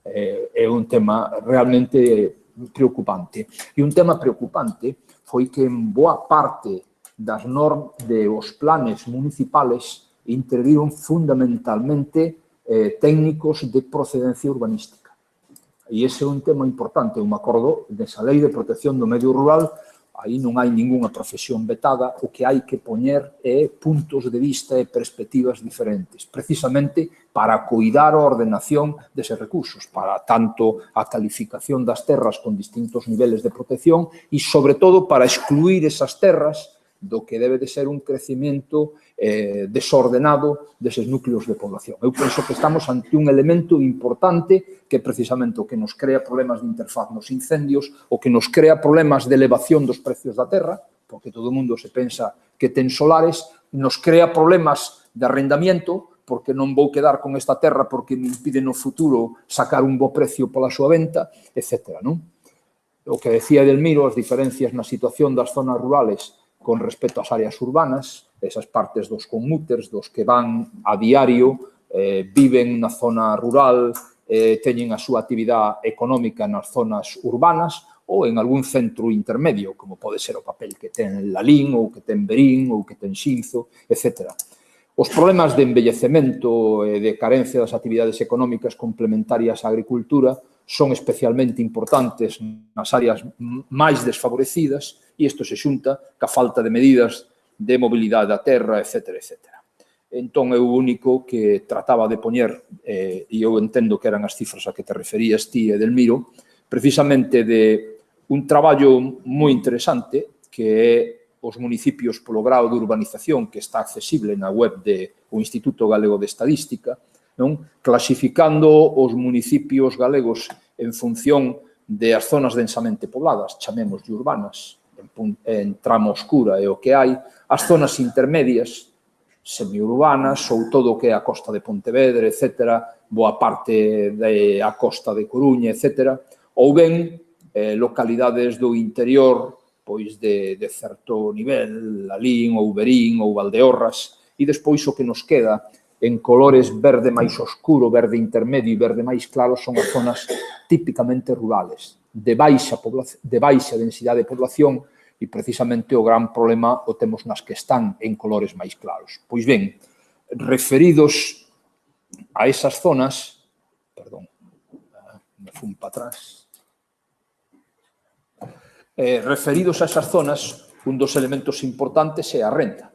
É un tema realmente preocupante. E un tema preocupante foi que en boa parte dos planes municipales interviron fundamentalmente técnicos de procedencia urbanística. E ese é un tema importante. Eu me acordo desa lei de protección do medio rural, aí non hai ningunha profesión vetada, o que hai que poñer é puntos de vista e perspectivas diferentes, precisamente para coidar a ordenación deses recursos, para tanto a calificación das terras con distintos niveles de protección e, sobre todo, para excluir esas terras do que debe de ser un crecimiento desordenado deses núcleos de población. Eu penso que estamos ante un elemento importante que precisamente o que nos crea problemas de interfaz nos incendios, o que nos crea problemas de elevación dos precios da terra, porque todo o mundo se pensa que ten solares, nos crea problemas de arrendamiento, porque non vou quedar con esta terra porque me impide no futuro sacar un bo precio pola súa venta, etc. O que decía Edelmiro, as diferencias na situación das zonas rurales con respecto ás áreas urbanas, esas partes dos commuters, dos que van a diario, viven na zona rural, teñen a súa actividade económica nas zonas urbanas ou en algún centro intermedio, como pode ser o papel que ten Lalín, ou que ten Verín, ou que ten Xinzo, etc. Os problemas de envellecemento e de carencia das actividades económicas complementarias á agricultura son especialmente importantes nas áreas máis desfavorecidas e isto se xunta ca falta de medidas de mobilidade da terra, etc. Entón, é o único que trataba de poñer, e eu entendo que eran as cifras a que te referías ti, Edelmiro, precisamente de un traballo moi interesante que é os municipios polo grau de urbanización que está accesible na web do Instituto Galego de Estadística, clasificando os municipios galegos en función de as zonas densamente pobladas, chamemos de urbanas, en tramo oscura é o que hai, as zonas intermedias, semiurbanas, ou todo o que é a costa de Pontevedra, etc., boa parte da costa de Coruña, etc., ou ben localidades do interior pois de certo nivel, Lalín, ou Verín, ou Valdeorras, e despois o que nos queda en colores verde máis oscuro, verde intermedio e verde máis claro son as zonas típicamente rurales, de baixa densidade de población e precisamente o gran problema o temos nas que están en colores máis claros. Pois ben, referidos a esas zonas, perdón, me fun para atrás, referidos a esas zonas, un dos elementos importantes é a renta.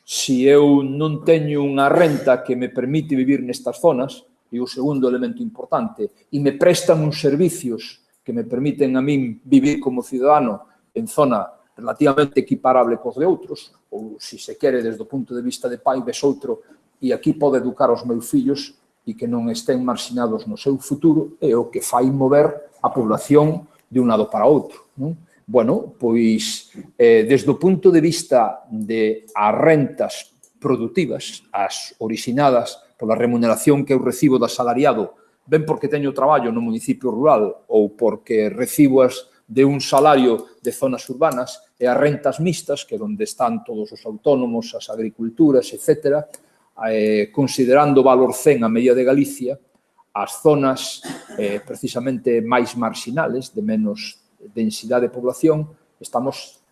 Se eu non teño unha renta que me permite vivir nestas zonas, e o segundo elemento importante, e me prestan uns servicios que me permiten a min vivir como cidadano en zona relativamente equiparable cos de outros, ou, se se quere, desde o punto de vista de pai, ves outro, e aquí pode educar os meus fillos e que non estén marxinados no seu futuro, é o que fai mover a población de un lado para outro, non? Bueno, pois, desde o punto de vista de as rentas productivas, as originadas pola remuneración que eu recibo do asalariado, ben porque teño traballo no municipio rural ou porque recibo de un salario de zonas urbanas, e as rentas mixtas, que é onde están todos os autónomos, as agriculturas, etc., considerando o valor 100 a media de Galicia, as zonas precisamente máis marxinales, de menos densidade de población,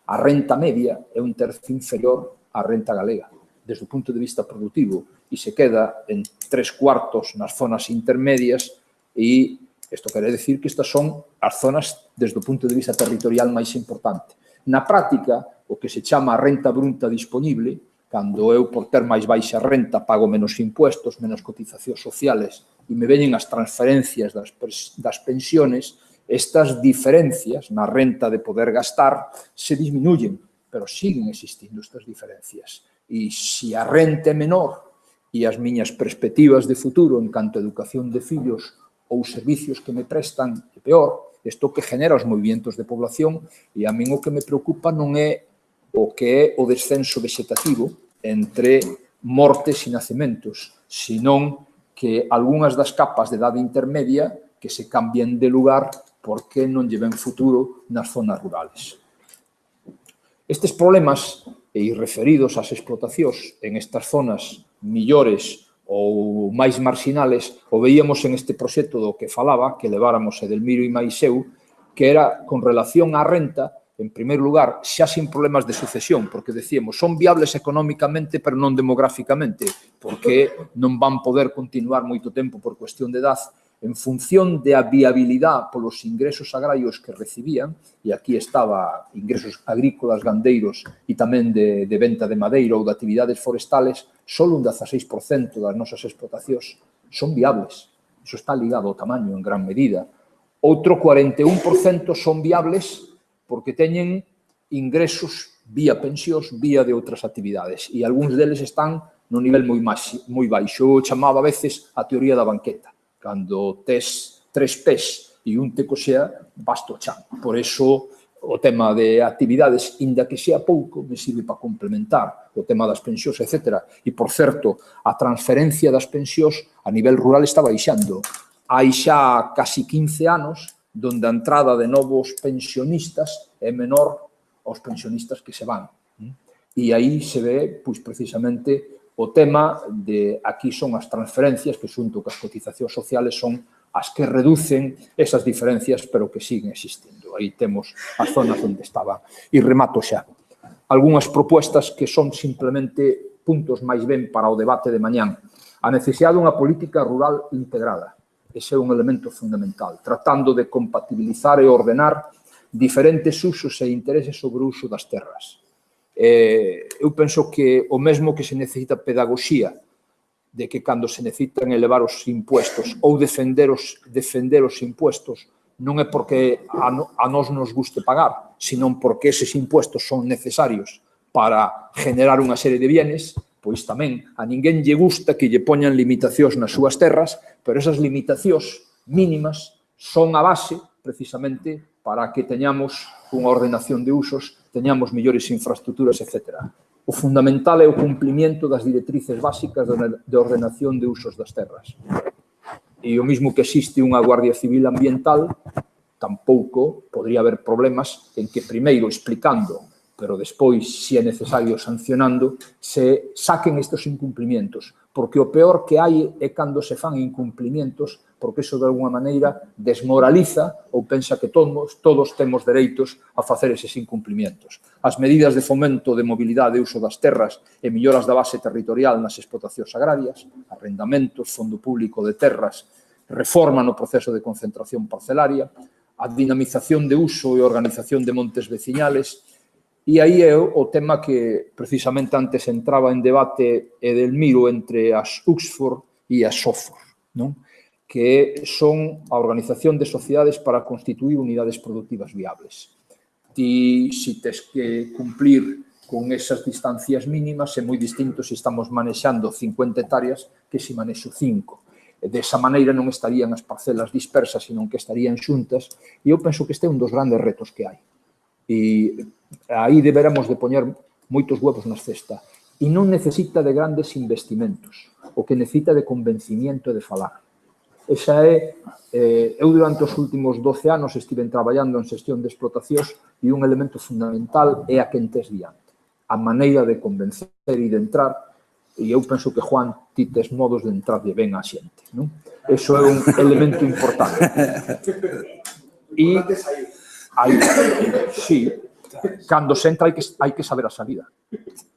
a renta media é un tercio inferior á renta galega, desde o punto de vista productivo, e se queda en 3/4 nas zonas intermedias, e isto quere decir que estas son as zonas, desde o punto de vista territorial, máis importante. Na práctica, o que se chama renta bruta disponible, cando eu, por ter máis baixa renta, pago menos impuestos, menos cotizacións sociales, e me veñen as transferencias das pensiones, estas diferencias na renta de poder gastar se disminuyen, pero siguen existindo estas diferencias. E se a renta é menor e as miñas perspectivas de futuro en canto a educación de fillos ou servicios que me prestan é peor, isto que genera os movimentos de población, e a min o que me preocupa non é o que é o descenso vegetativo entre mortes e nacementos, senón que algunhas das capas de idade intermedia que se cambien de lugar porque non lle ven futuro nas zonas rurales. Estes problemas, e referidos ás explotacións en estas zonas millores ou máis marxinales, o veíamos en este proxecto do que falaba, que leváramos Edelmiro e máis eu, que era con relación á renta, en primeiro lugar, xa sin problemas de sucesión, porque decíamos, son viables económicamente, pero non demográficamente, porque non van poder continuar moito tempo por cuestión de edad, en función da viabilidade polos ingresos agrarios que recibían, e aquí estaba ingresos agrícolas, gandeiros e tamén de venta de madeira ou de actividades forestales, só un 16% das nosas explotacións son viables. Iso está ligado ao tamaño en gran medida. Outro 41% son viables porque teñen ingresos vía pensións, vía de outras actividades, e algúns deles están no nivel moi baixo. Eu chamaba a veces a teoría da banqueta. Cando tes 3 pés e un te coxea, basta o chan. Por eso, o tema de actividades, inda que sea pouco, me sirve para complementar o tema das pensións, etc. E, por certo, a transferencia das pensións a nivel rural está baixando. Hai xa casi 15 anos donde a entrada de novos pensionistas é menor aos pensionistas que se van. E aí se ve, pois, precisamente, o tema de aquí son as transferencias que xunto coas cotizacións sociales son as que reducen esas diferencias, pero que siguen existindo. Aí temos as zonas onde estaban. E remato xa. Algúnas propuestas que son simplemente puntos máis ben para o debate de mañán. A necesidade dunha política rural integrada. Ese é un elemento fundamental, tratando de compatibilizar e ordenar diferentes usos e intereses sobre o uso das terras. Eu penso que o mesmo que se necesita pedagogía de que cando se necesitan elevar os impuestos ou defender os impuestos non é porque a nós nos guste pagar, senón porque eses impuestos son necesarios para generar unha serie de bienes, pois tamén a ninguén lle gusta que lle poñan limitacións nas súas terras, pero esas limitacións mínimas son a base, precisamente, para que teñamos unha ordenación de usos, teñamos mellores infraestructuras, etc. O fundamental é o cumprimento das directrices básicas de ordenación de usos das terras. E o mismo que existe unha Guardia Civil ambiental, tampouco podría haber problemas en que primeiro explicando, pero despois, se é necesario, sancionando, se saquen estes incumplimientos. Porque o peor que hai é cando se fan incumplimientos, porque iso de alguna maneira desmoraliza ou pensa que todos temos dereitos a facer eses incumplimientos. As medidas de fomento de mobilidade e uso das terras e melloras da base territorial nas explotacións agrarias, arrendamentos, fondo público de terras, reforma no proceso de concentración parcelaria, a dinamización de uso e organización de montes veciñales. E aí é o tema que precisamente antes entraba en debate Edelmiro entre as Oxford e as SOFOR, non? Que son a Organización de Sociedades para constituir unidades productivas viables. Ti, si tes que cumplir con esas distancias mínimas, é moi distinto se estamos manexando 50 hectáreas que se manexo 5. Desa maneira non estarían as parcelas dispersas, senón que estarían xuntas, e eu penso que este é un dos grandes retos que hai. E aí deberemos de poñer moitos huevos na cesta. E non necesita de grandes investimentos, o que necesita de convencimiento e de falar. Esa é, eu durante os últimos 12 anos estive traballando en xestión de explotacións e un elemento fundamental é a quen tes diante. A maneira de convencer e de entrar, e eu penso que, Juan, ti tes modos de entrar de ben a xente, non? Eso é un elemento importante. E aí, sí, cando se entra hai que saber a salida,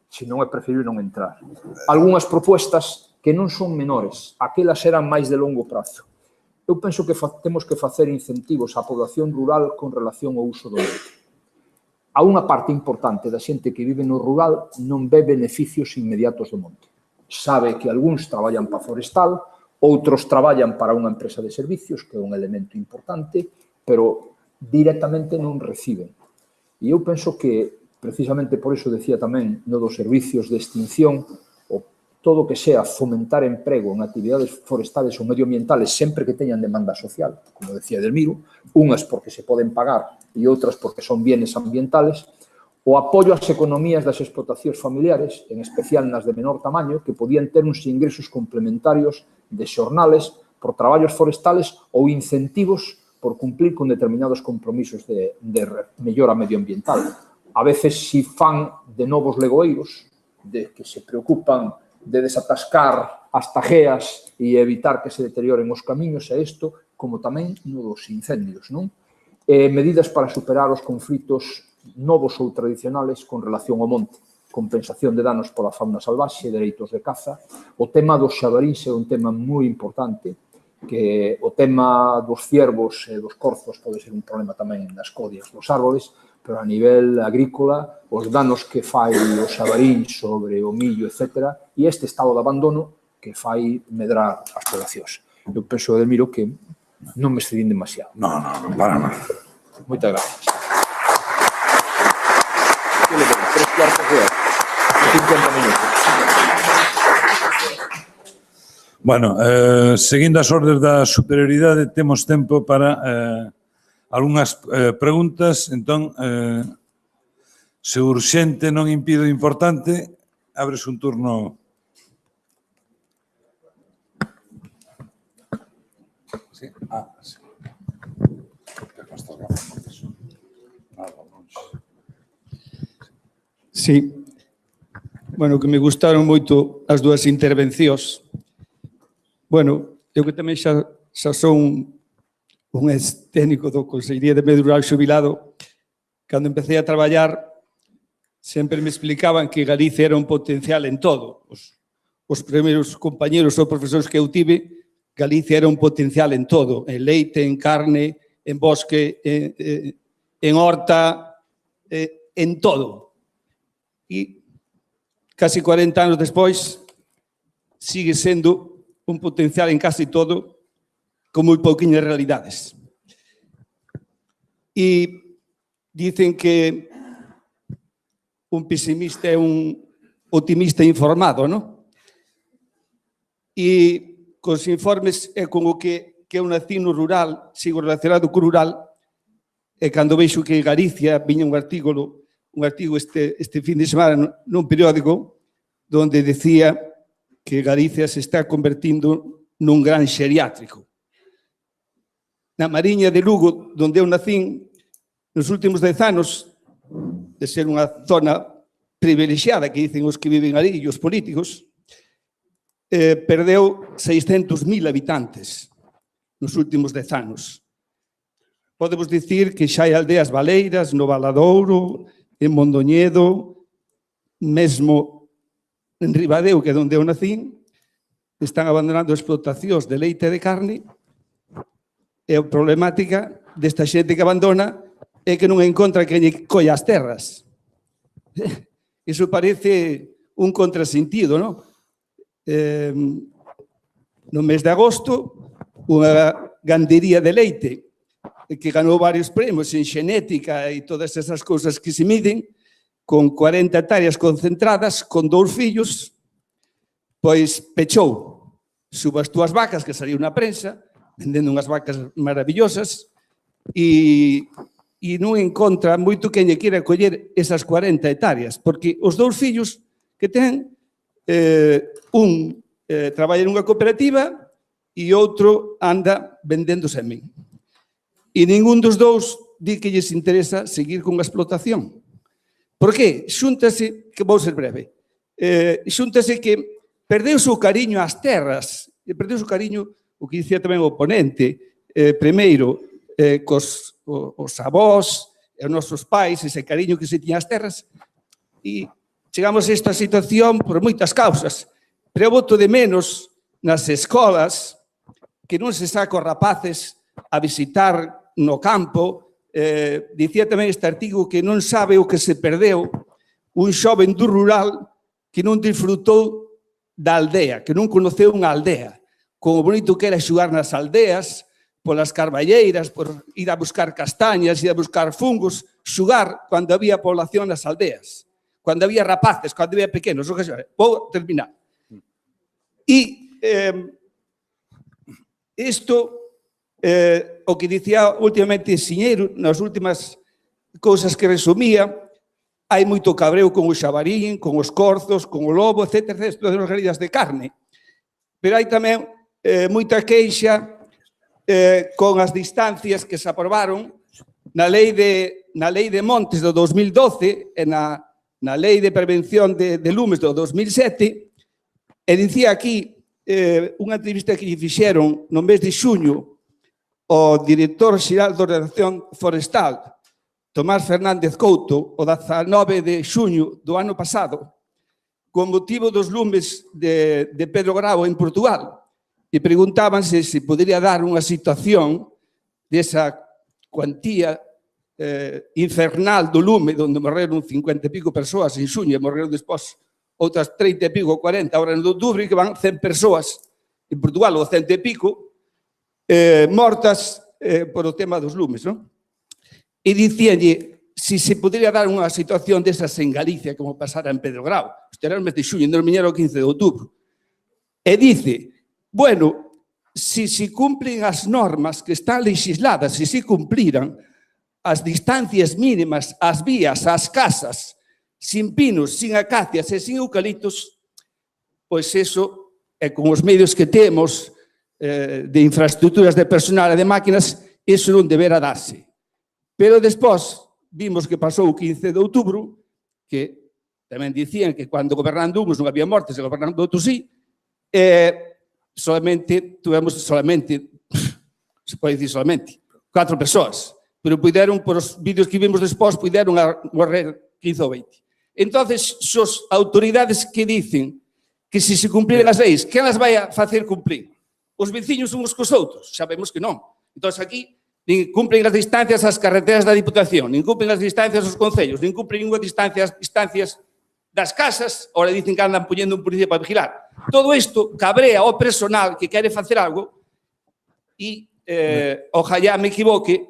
senón é preferible non entrar. Algúnas propuestas que non son menores, aquelas eran máis de longo prazo. Eu penso que temos que facer incentivos á población rural con relación ao uso do leite. A unha parte importante da xente que vive no rural non ve beneficios inmediatos do monte. Sabe que algúns traballan para forestal, outros traballan para unha empresa de servicios, que é un elemento importante, pero directamente non reciben. E eu penso que, precisamente por iso decía tamén, no dos servicios de extinción, todo o que sea fomentar emprego en actividades forestales ou medioambientales sempre que teñan demanda social, como decía Edelmiro, unhas porque se poden pagar e outras porque son bienes ambientales, o apoio ás economías das explotacións familiares, en especial nas de menor tamaño, que podían ter uns ingresos complementarios de xornales por traballos forestales ou incentivos por cumplir con determinados compromisos de mellora medioambiental. A veces, si fan de novos legoeiros, de que se preocupan de desatascar as tajeas e evitar que se deterioren os camiños, e isto, como tamén no dos incendios, non? Medidas para superar os conflitos novos ou tradicionales con relación ao monte, compensación de danos pola fauna salvaxe, dereitos de caza. O tema dos xabaríns é un tema moi importante, que o tema dos ciervos e dos corzos pode ser un problema tamén nas codias dos árboles, pero a nivel agrícola, os danos que fai o xabarín sobre o millo, etc., e este estado de abandono que fai medrar as poblacións. Eu penso, Edelmiro, que non me excedín demasiado. No, para nada. Moitas gracias. Que le doy? 3/4 de hora. 50 minutos. Bueno, seguindo as ordes da superioridade, temos tempo para algunhas preguntas. Entón, se urxente non impide o importante, abres un turno. Sí? Sí. Sí. Bueno, que me gustaron moito as dúas intervencións. Bueno, eu que tamén xa xa son un ex técnico do Consellería de Medio Rural xubilado. Cando empecé a traballar, sempre me explicaban que Galicia era un potencial en todo. Os primeiros compañeros ou profesores que eu tive, Galicia era un potencial en todo, en leite, en carne, en bosque, en horta, en todo. E casi 40 anos despois, sigue sendo un potencial en casi todo, con moi pouquiñas realidades. E dicen que un pesimista é un optimista informado, non? E cos informes é con o que eu nací no rural, sigo relacionado co rural, e cando veixo que Galicia viña un artigo este fin de semana nun periódico donde decía que Galicia se está convertindo nun gran xeriátrico. Na Mariña de Lugo, onde eu nacín, nos últimos 10 anos, de ser unha zona privilexiada, que dicen os que viven ali e os políticos, perdeu 600.000 habitantes nos últimos 10 anos. Podemos dicir que xa hai aldeas baleiras no Valadouro, en Mondoñedo, mesmo en Ribadeo, que é onde eu nacín, están abandonando explotacións de leite e de carne. E a problemática desta xente que abandona é que non encontra que lle colla as terras. Iso parece un contrasentido, non? No mes de agosto, unha gandería de leite que ganou varios premios en xenética e todas esas cousas que se miden, con 40 hectáreas concentradas, con 2 fillos, pois pechou. Subastou as vacas, que saliu na prensa, vendendo unhas vacas maravillosas, e non encontra moito que lle quera coller esas 40 hectáreas, porque os 2 fillos que ten, un traballa nunha cooperativa e outro anda vendendo semen. E ningún dos dous di que lles interesa seguir con a explotación. Por que? Xúntase, que vou ser breve, xúntase que perdeuse o cariño ás terras, e perdeuse o cariño, o que dicía tamén o oponente, primeiro, cos avós e os nosos pais, ese cariño que se tiña ás terras, e chegamos a esta situación por moitas causas, pero eu boto de menos nas escolas que non se saca os rapaces a visitar no campo. Dicía tamén este artigo que non sabe o que se perdeu un xoven do rural que non disfrutou da aldea, que non conoceu unha aldea, como bonito que era xugar nas aldeas, polas carballeiras, por ir a buscar castañas, ir a buscar fungos, xugar cando había población nas aldeas, cando había rapaces, cando había pequenos. Vou terminar. E isto, o que dicía últimamente Siñeiro, nas últimas cousas que resumía, hai moito cabreo con o xabarín, con os corzos, con o lobo, etc., todas as galidas de carne. Pero hai tamén moita queixa con as distancias que se aprobaron na lei de Montes do 2012 e na lei de prevención de lumes do 2007, e dicía aquí unha entrevista que lle fixeron no mes de xuño o director xeral da Ordenación Forestal, Tomás Fernández Couto, o 19 de xuño do ano pasado, con motivo dos lumes de Pedro Bravo en Portugal, e preguntábanse se podería dar unha situación desa cuantía infernal do lume, onde morreron 50 e pico persoas en xuño, e morreron despois outras 30 e pico, 40, ahora en outubro, que van 100 persoas en Portugal, ou 100 e pico, mortas por o tema dos lumes, non? E dicíanlle se se podería dar unha situación desas en Galicia, como pasara en Pedro Bravo. Isto era o mes de xuño, non viñera o 15 de outubro. E dice, bueno, se cumplen as normas que están legisladas, se cumpliran as distancias mínimas, as vías, as casas, sin pinos, sin acacias e sin eucaliptos, pois eso, e con os medios que temos de infraestructuras de personal e de máquinas, eso non debera darse. Pero despois vimos que pasou o 15 de outubro, que tamén dicían que cando gobernando uns non había mortes e gobernando outros sí, solamente se pode dicir solamente, 4 persoas, pero puderon, por os vídeos que vimos despois, puderon morrer 15 ou 20. Entonces, as autoridades que dicen que se cumpriren as leis, quen as vai a facer cumprir? Os veciños uns cos outros? Sabemos que non. Entón, aquí, nin cumpren as distancias as carreteras da Diputación, nin cumpren as distancias os concellos, nin cumpren ninguna distancias das casas, ora dicen que andan poñendo un policía para vigilar. Todo isto cabrea ao personal que quere facer algo e, ojalá me equivoque,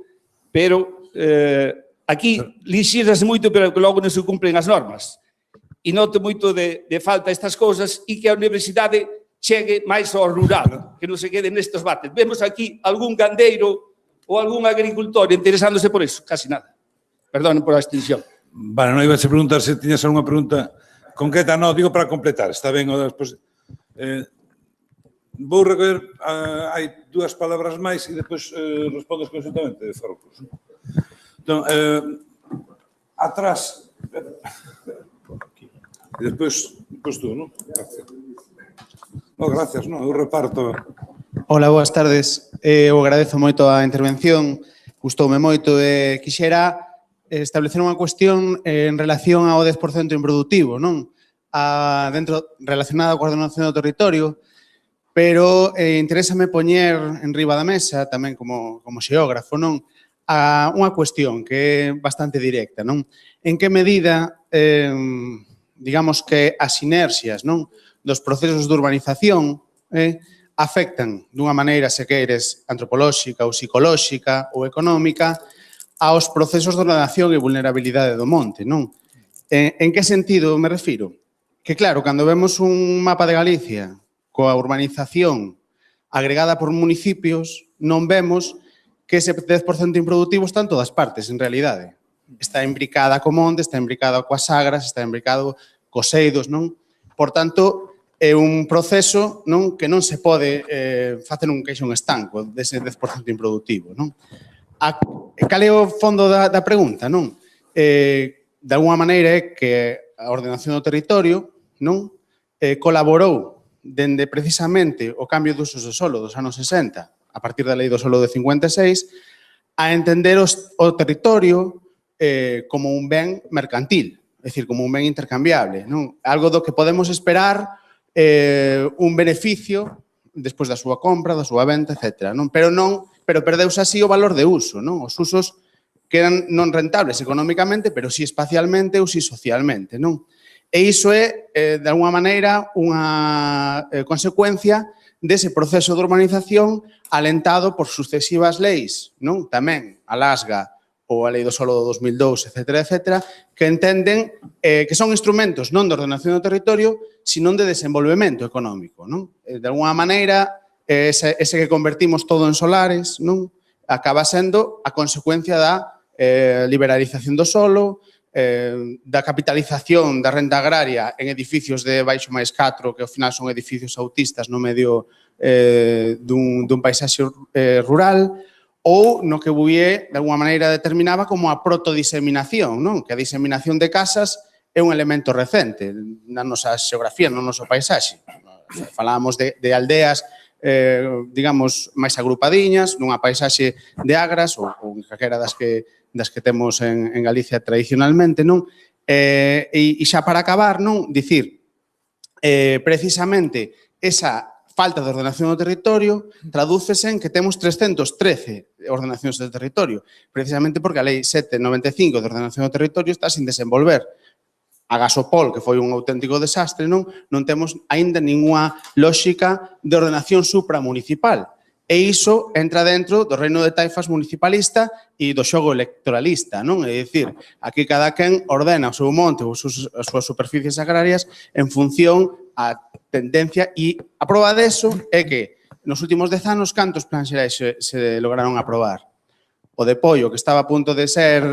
pero aquí lixírase moito, pero que logo non se cumplen as normas. E noto moito de falta estas cousas e que a universidade chegue máis ao rural, que non se quede nestes bates. Vemos aquí algún gandeiro ou algún agricultor interesándose por iso, casi nada. Perdonen por a extensión. Vale, non iba a preguntar se tiñas alguna pregunta concreta. Non, digo para completar. Está ben o despois. Vou recoller, hai 2 palabras máis e depois respondes conjuntamente, Farrocos. Entón, atrás. E despois tú, non? Gracias. No, gracias, non, eu reparto. Hola, boas tardes. Eu agradezo moito a intervención, gustoume moito e quixera establecer unha cuestión en relación ao 10% improdutivo, non? Relacionada coa ordenación do territorio, pero interésame poñer en riba da mesa, tamén como xeógrafo, non? Unha cuestión que é bastante directa, non? En que medida, digamos que as sinerxias, non, dos procesos de urbanización afectan dunha maneira, se queires, antropolóxica ou psicolóxica ou económica aos procesos de ordenación e vulnerabilidade do monte, non? En que sentido me refiro? Que claro, cando vemos un mapa de Galicia coa urbanización agregada por municipios, non vemos que ese 10% improdutivo está en todas partes, en realidade. Está imbricada co monte, está imbricada coas sagras, está imbricado cos eidos, non? Por tanto, é un proceso non que non se pode facer un queixo un estanco dese 10% improdutivo, non? Cal é o fondo da pregunta, non? De alguma maneira é que a ordenación do territorio non colaborou dende precisamente o cambio de usos do solo dos anos 60, a partir da lei do solo de 56, a entender o territorio como un ben mercantil, é dicir, como un ben intercambiable, non? Algo do que podemos esperar un beneficio despois da súa compra, da súa venta, etc. Pero perdeuse así o valor de uso, non? Os usos que eran non rentables económicamente, pero sí espacialmente ou sí socialmente, non? E iso é, de alguma maneira, unha consecuencia dese proceso de urbanización alentado por sucesivas leis, non? Tamén a LASGA ou a Lei do Solo do 2002, etc., que entenden que son instrumentos non de ordenación do territorio, sino de desenvolvemento económico, non? De alguna maneira, ese que convertimos todo en solares, non? Acaba sendo a consecuencia da liberalización do solo, da capitalización da renda agraria en edificios de baixo máis 4, que ao final son edificios autistas no medio dun paisaxe rural, ou no que Bouvier, de alguma maneira, determinaba como a protodiseminación, non? Que a diseminación de casas é un elemento recente na nosa xeografía, no noso paisaxe. Falábamos de aldeas, digamos, máis agrupadiñas, nunha paisaxe de agras ou calquera das que temos en Galicia tradicionalmente, non? E xa para acabar, non? Dicir, precisamente, esa falta de ordenación do territorio tradúcese en que temos 313 ordenacións do territorio, precisamente porque a Lei 795 de ordenación do territorio está sin desenvolver. A Gasopol, que foi un auténtico desastre, non temos aínda ninguna lógica de ordenación supramunicipal. E iso entra dentro do reino de taifas municipalista e do xogo electoralista, non? É dicir, aquí cada quen ordena o seu monte ou as súas superficies agrarias en función a tendencia e a proba deso é que nos últimos 10 anos cantos plans xerais se lograron aprobar. O de Pollo, que estaba a punto de ser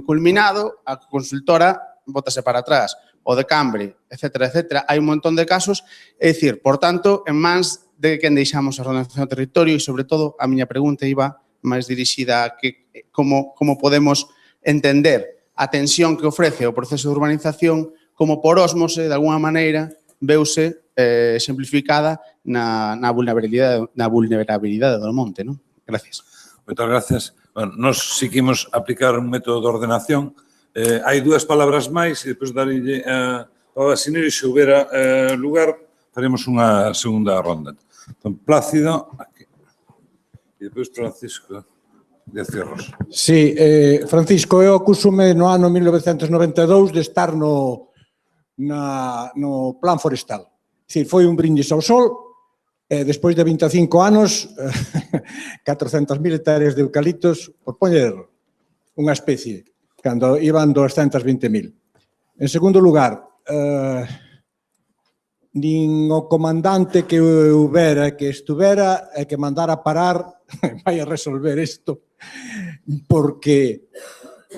culminado, a consultora bótase para atrás. O de Cambre, etc. Hai un montón de casos. É dicir, por tanto, en mans de quen deixamos a ordenación do territorio e, sobre todo, a miña pregunta iba máis dirixida a que como podemos entender a tensión que ofrece o proceso de urbanización como por ósmose, de alguna maneira, veuse exemplificada na vulnerabilidade do monte, non? Gracias. Moitas gracias. Bueno, nos seguimos aplicar un método de ordenación. Hai dúas palabras máis e depois darille ao Asineiro e se houbera lugar faremos unha segunda ronda. Entón, Plácido, aquí. E depois Francisco de Cerros. Sí, Francisco, eu acusume no ano 1992 de estar no plan forestal. Foi un brindis ao sol, despois de 25 anos, 400.000 hectáreas de eucaliptos, por poñer unha especie, cando iban 220.000. En segundo lugar, nin o comandante que houbera, que estuvera e que mandara parar vai a resolver isto, porque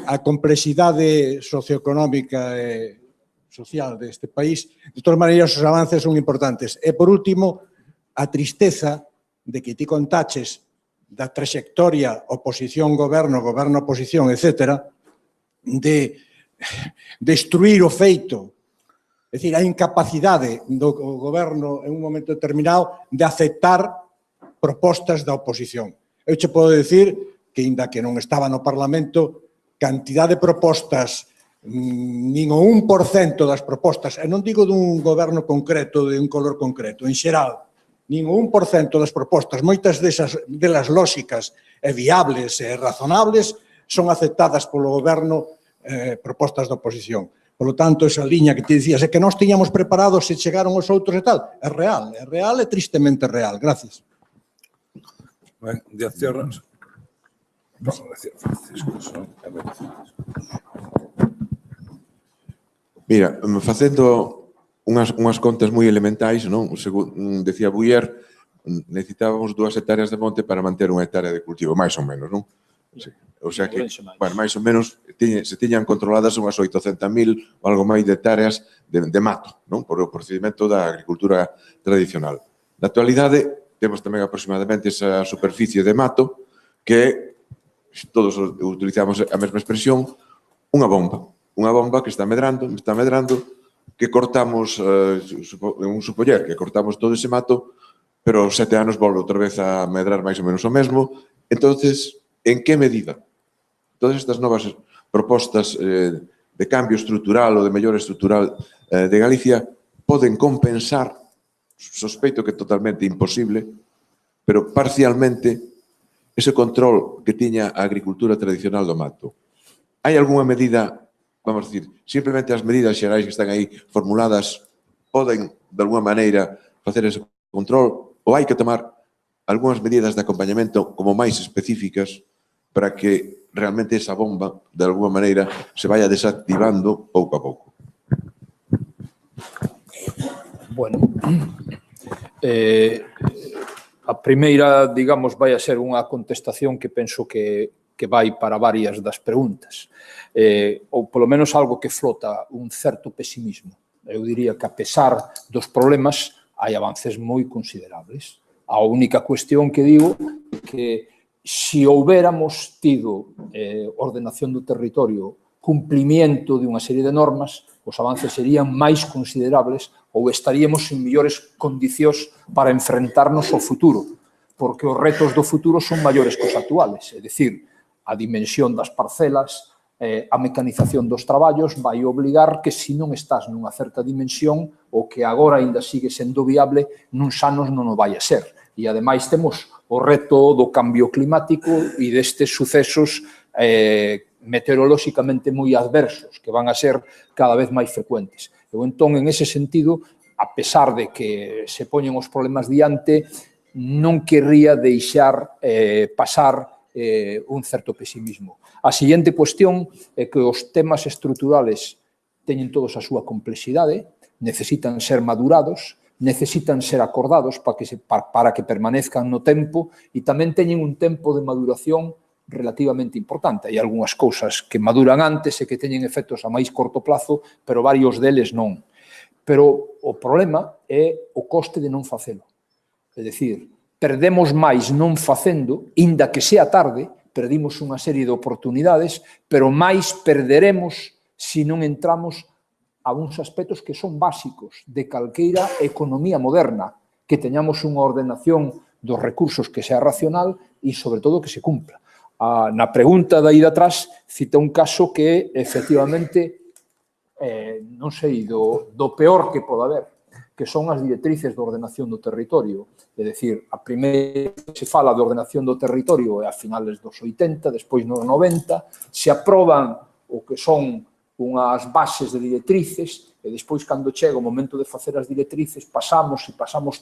a complexidade socioeconómica e social deste país, de todas maneiras, os avances son importantes. E, por último, a tristeza de que ti contaches da trayectoria oposición-goberno, goberno-oposición, etc., de destruir o feito, é dicir, a incapacidade do goberno en un momento determinado de aceptar propostas da oposición. Eu che podo dicir que, inda que non estaba no Parlamento, cantidad de propostas, nin o 1% das propostas, e non digo dun goberno concreto, de un color concreto, en xeral, nin o 1% das propostas, moitas delas lóxicas e viables e razonables, son aceptadas polo goberno propostas da oposición. Por lo tanto, esa liña que te dicías, é que nós tiñamos preparados se chegaron os outros e tal, é real e tristemente real. Gracias. Ben, Díaz Cerros. Mira, facendo unhas contas moi elementais, non? Decía Buller, necesitábamos 2 hectáreas de monte para manter unha hectárea de cultivo, máis ou menos, non? Sí. O sea que, bueno, máis ou menos, se tiñan controladas unhas 800.000 ou algo máis de hectáreas de mato, non? Por o procedimento da agricultura tradicional. Na actualidade, temos tamén aproximadamente esa superficie de mato que, todos utilizamos a mesma expresión, unha bomba que está medrando, que cortamos, un supoñer, que cortamos todo ese mato, pero 7 anos volve outra vez a medrar máis ou menos o mesmo. Entonces, en que medida todas estas novas propostas de cambio estrutural ou de mellora estrutural de Galicia poden compensar, sospeito que totalmente imposible, pero parcialmente, ese control que tiña a agricultura tradicional do mato? Hai algunha medida, vamos a decir, simplemente as medidas xerais que están aí formuladas poden, de alguna maneira, facer ese control, ou hai que tomar algunhas medidas de acompañamento como máis específicas para que realmente esa bomba, de alguna maneira, se vaya desactivando pouco a pouco? Bueno, a primeira, digamos, vai a ser unha contestación que penso que vai para varias das preguntas, ou polo menos algo que flota un certo pesimismo. Eu diría que, a pesar dos problemas, hai avances moi considerables. A única cuestión que digo é que se houbéramos tido ordenación do territorio, cumplimiento de unha serie de normas, os avances serían máis considerables ou estaríamos en mellores condicións para enfrentarnos ao futuro, porque os retos do futuro son maiores que os actuales, é dicir, a dimensión das parcelas, a mecanización dos traballos vai obligar que, se non estás nunha certa dimensión, o que agora ainda sigue sendo viable, nuns anos non o vai a ser. E, ademais, temos o reto do cambio climático e destes sucesos meteorolóxicamente moi adversos, que van a ser cada vez máis frecuentes. Eu, entón, en ese sentido, a pesar de que se poñen os problemas diante, non querría deixar pasar un certo pesimismo. A seguinte cuestión é que os temas estruturales teñen todos a súa complexidade, necesitan ser madurados, necesitan ser acordados para que permanezcan no tempo e tamén teñen un tempo de maduración relativamente importante. Hai algunhas cousas que maduran antes e que teñen efectos a máis corto plazo, pero varios deles non. Pero o problema é o coste de non facelo. É dicir, perdemos máis non facendo, inda que sea tarde, perdimos unha serie de oportunidades, pero máis perderemos se non entramos a uns aspectos que son básicos de calqueira economía moderna, que teñamos unha ordenación dos recursos que sea racional e, sobre todo, que se cumpla. Na pregunta de aí de atrás cita un caso que, efectivamente, non sei, do peor que pode haber, que son as directrices de ordenación do territorio. É dicir, a primeira se fala de ordenación do territorio é a finales dos 80, despois nos 90, se aproban o que son unhas bases de directrices e despois, cando chega o momento de facer as directrices, pasamos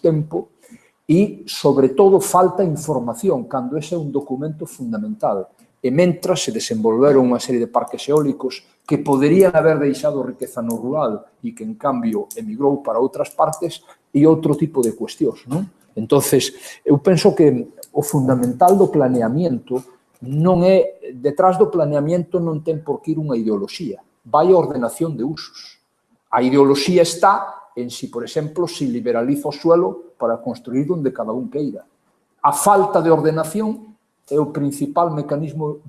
tempo e, sobre todo, falta información, cando ese é un documento fundamental. E mentras se desenvolveron unha serie de parques eólicos que poderían haber deixado riqueza no rural e que, en cambio, emigrou para outras partes e outro tipo de cuestións, non? Entonces, eu penso que o fundamental do planeamiento non é, detrás do planeamiento non ten por que ir unha ideoloxía, vai a ordenación de usos. A ideoloxía está en si, por exemplo, se liberaliza o suelo para construir onde cada un queira. A falta de ordenación é o principal mecanismo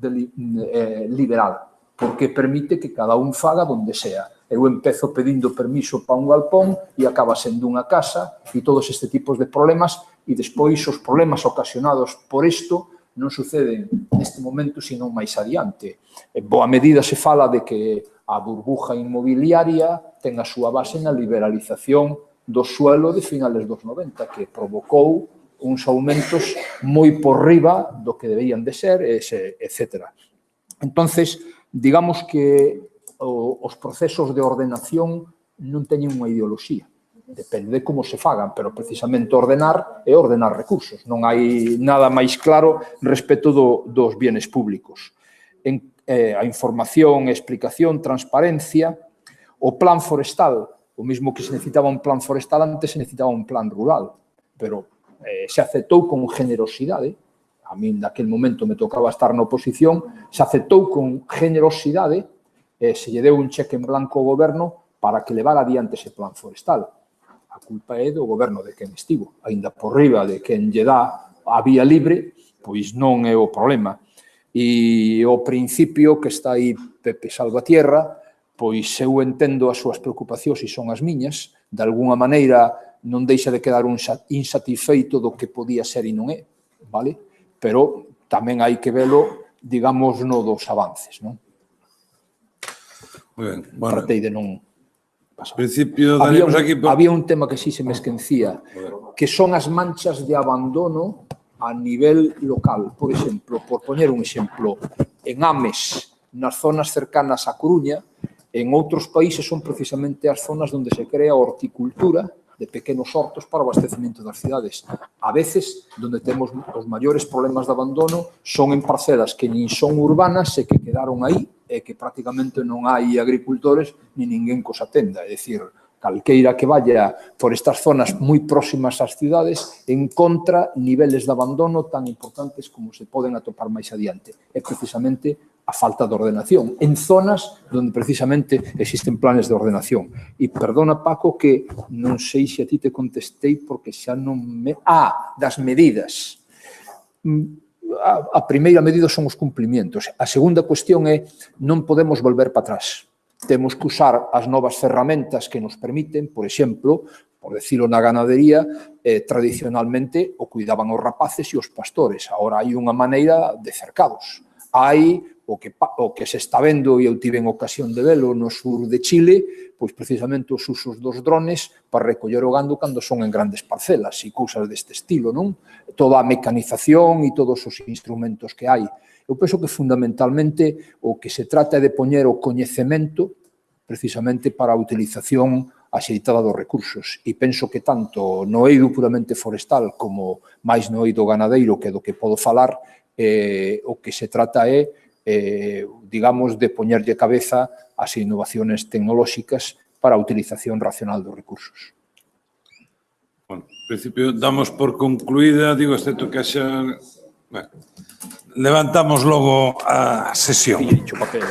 liberal, porque permite que cada un faga donde sea. Eu empezo pedindo permiso para un galpón e acaba sendo unha casa e todos este tipos de problemas e despois os problemas ocasionados por isto non suceden neste momento, sino máis adiante. En boa medida se fala de que a burbuja inmobiliaria ten a súa base na liberalización do suelo de finales dos 90, que provocou uns aumentos moi por riba do que deberían de ser, etc. Entonces, digamos que os procesos de ordenación non teñen unha ideoloxía. Depende de como se fagan, pero precisamente ordenar é ordenar recursos. Non hai nada máis claro respecto dos bienes públicos. A información, explicación, transparencia, o plan forestal, o mesmo que se necesitaba un plan forestal, antes se necesitaba un plan rural, pero se aceptou con generosidade, a min daquel momento me tocaba estar na oposición, se aceptou con generosidade, se lle deu un cheque en blanco ao goberno para que levara adiante ese plan forestal. A culpa é do goberno de quen estivo, aínda por riba de quen lle dá a vía libre, pois non é o problema. E o principio que está aí Pepe Salvatierra, pois eu entendo as súas preocupacións e son as miñas, de alguna maneira non deixa de quedar un insatisfeito do que podía ser e non é, vale? Pero tamén hai que velo, digamos, no dos avances, non? Moi ben. Bueno, tratei de non pasar. Principio, había un tema que sí se me esquecía, que son as manchas de abandono a nivel local. Por exemplo, por poñer un exemplo, en Ames, nas zonas cercanas a Coruña, en outros países son precisamente as zonas onde se crea horticultura de pequenos hortos para o abastecemento das cidades. A veces, onde temos os maiores problemas de abandono son en parcelas que nin son urbanas e que quedaron aí e que prácticamente non hai agricultores ni ninguén cos atenda. É dicir, calqueira que vaya por estas zonas moi próximas ás cidades encontra niveles de abandono tan importantes como se poden atopar máis adiante. É precisamente a falta de ordenación, en zonas onde precisamente existen planes de ordenación. E perdona, Paco, que non sei se a ti te contestei porque xa non me... das medidas. A primeira medida son os cumplimientos. A segunda cuestión é non podemos volver para atrás. Temos que usar as novas ferramentas que nos permiten, por exemplo, por decirlo na ganadería, tradicionalmente o cuidaban os rapaces e os pastores. Agora hai unha maneira de cercados. Hai o que se está vendo, e eu tive ocasión de velo no sur de Chile, pois precisamente os usos dos drones para recoller o gando cando son en grandes parcelas e cousas deste estilo, non? Toda a mecanización e todos os instrumentos que hai. Eu penso que fundamentalmente o que se trata é de poñer o coñecemento precisamente para a utilización axeitada dos recursos. E penso que tanto no eido puramente forestal como máis no eido ganadeiro, que é do que podo falar, o que se trata é digamos, de poñerlle cabeza ás innovaciones tecnolóxicas para a utilización racional dos recursos. Bueno, en principio, damos por concluída, digo, excepto que xa... Bueno, levantamos logo a sesión. Dicho papel.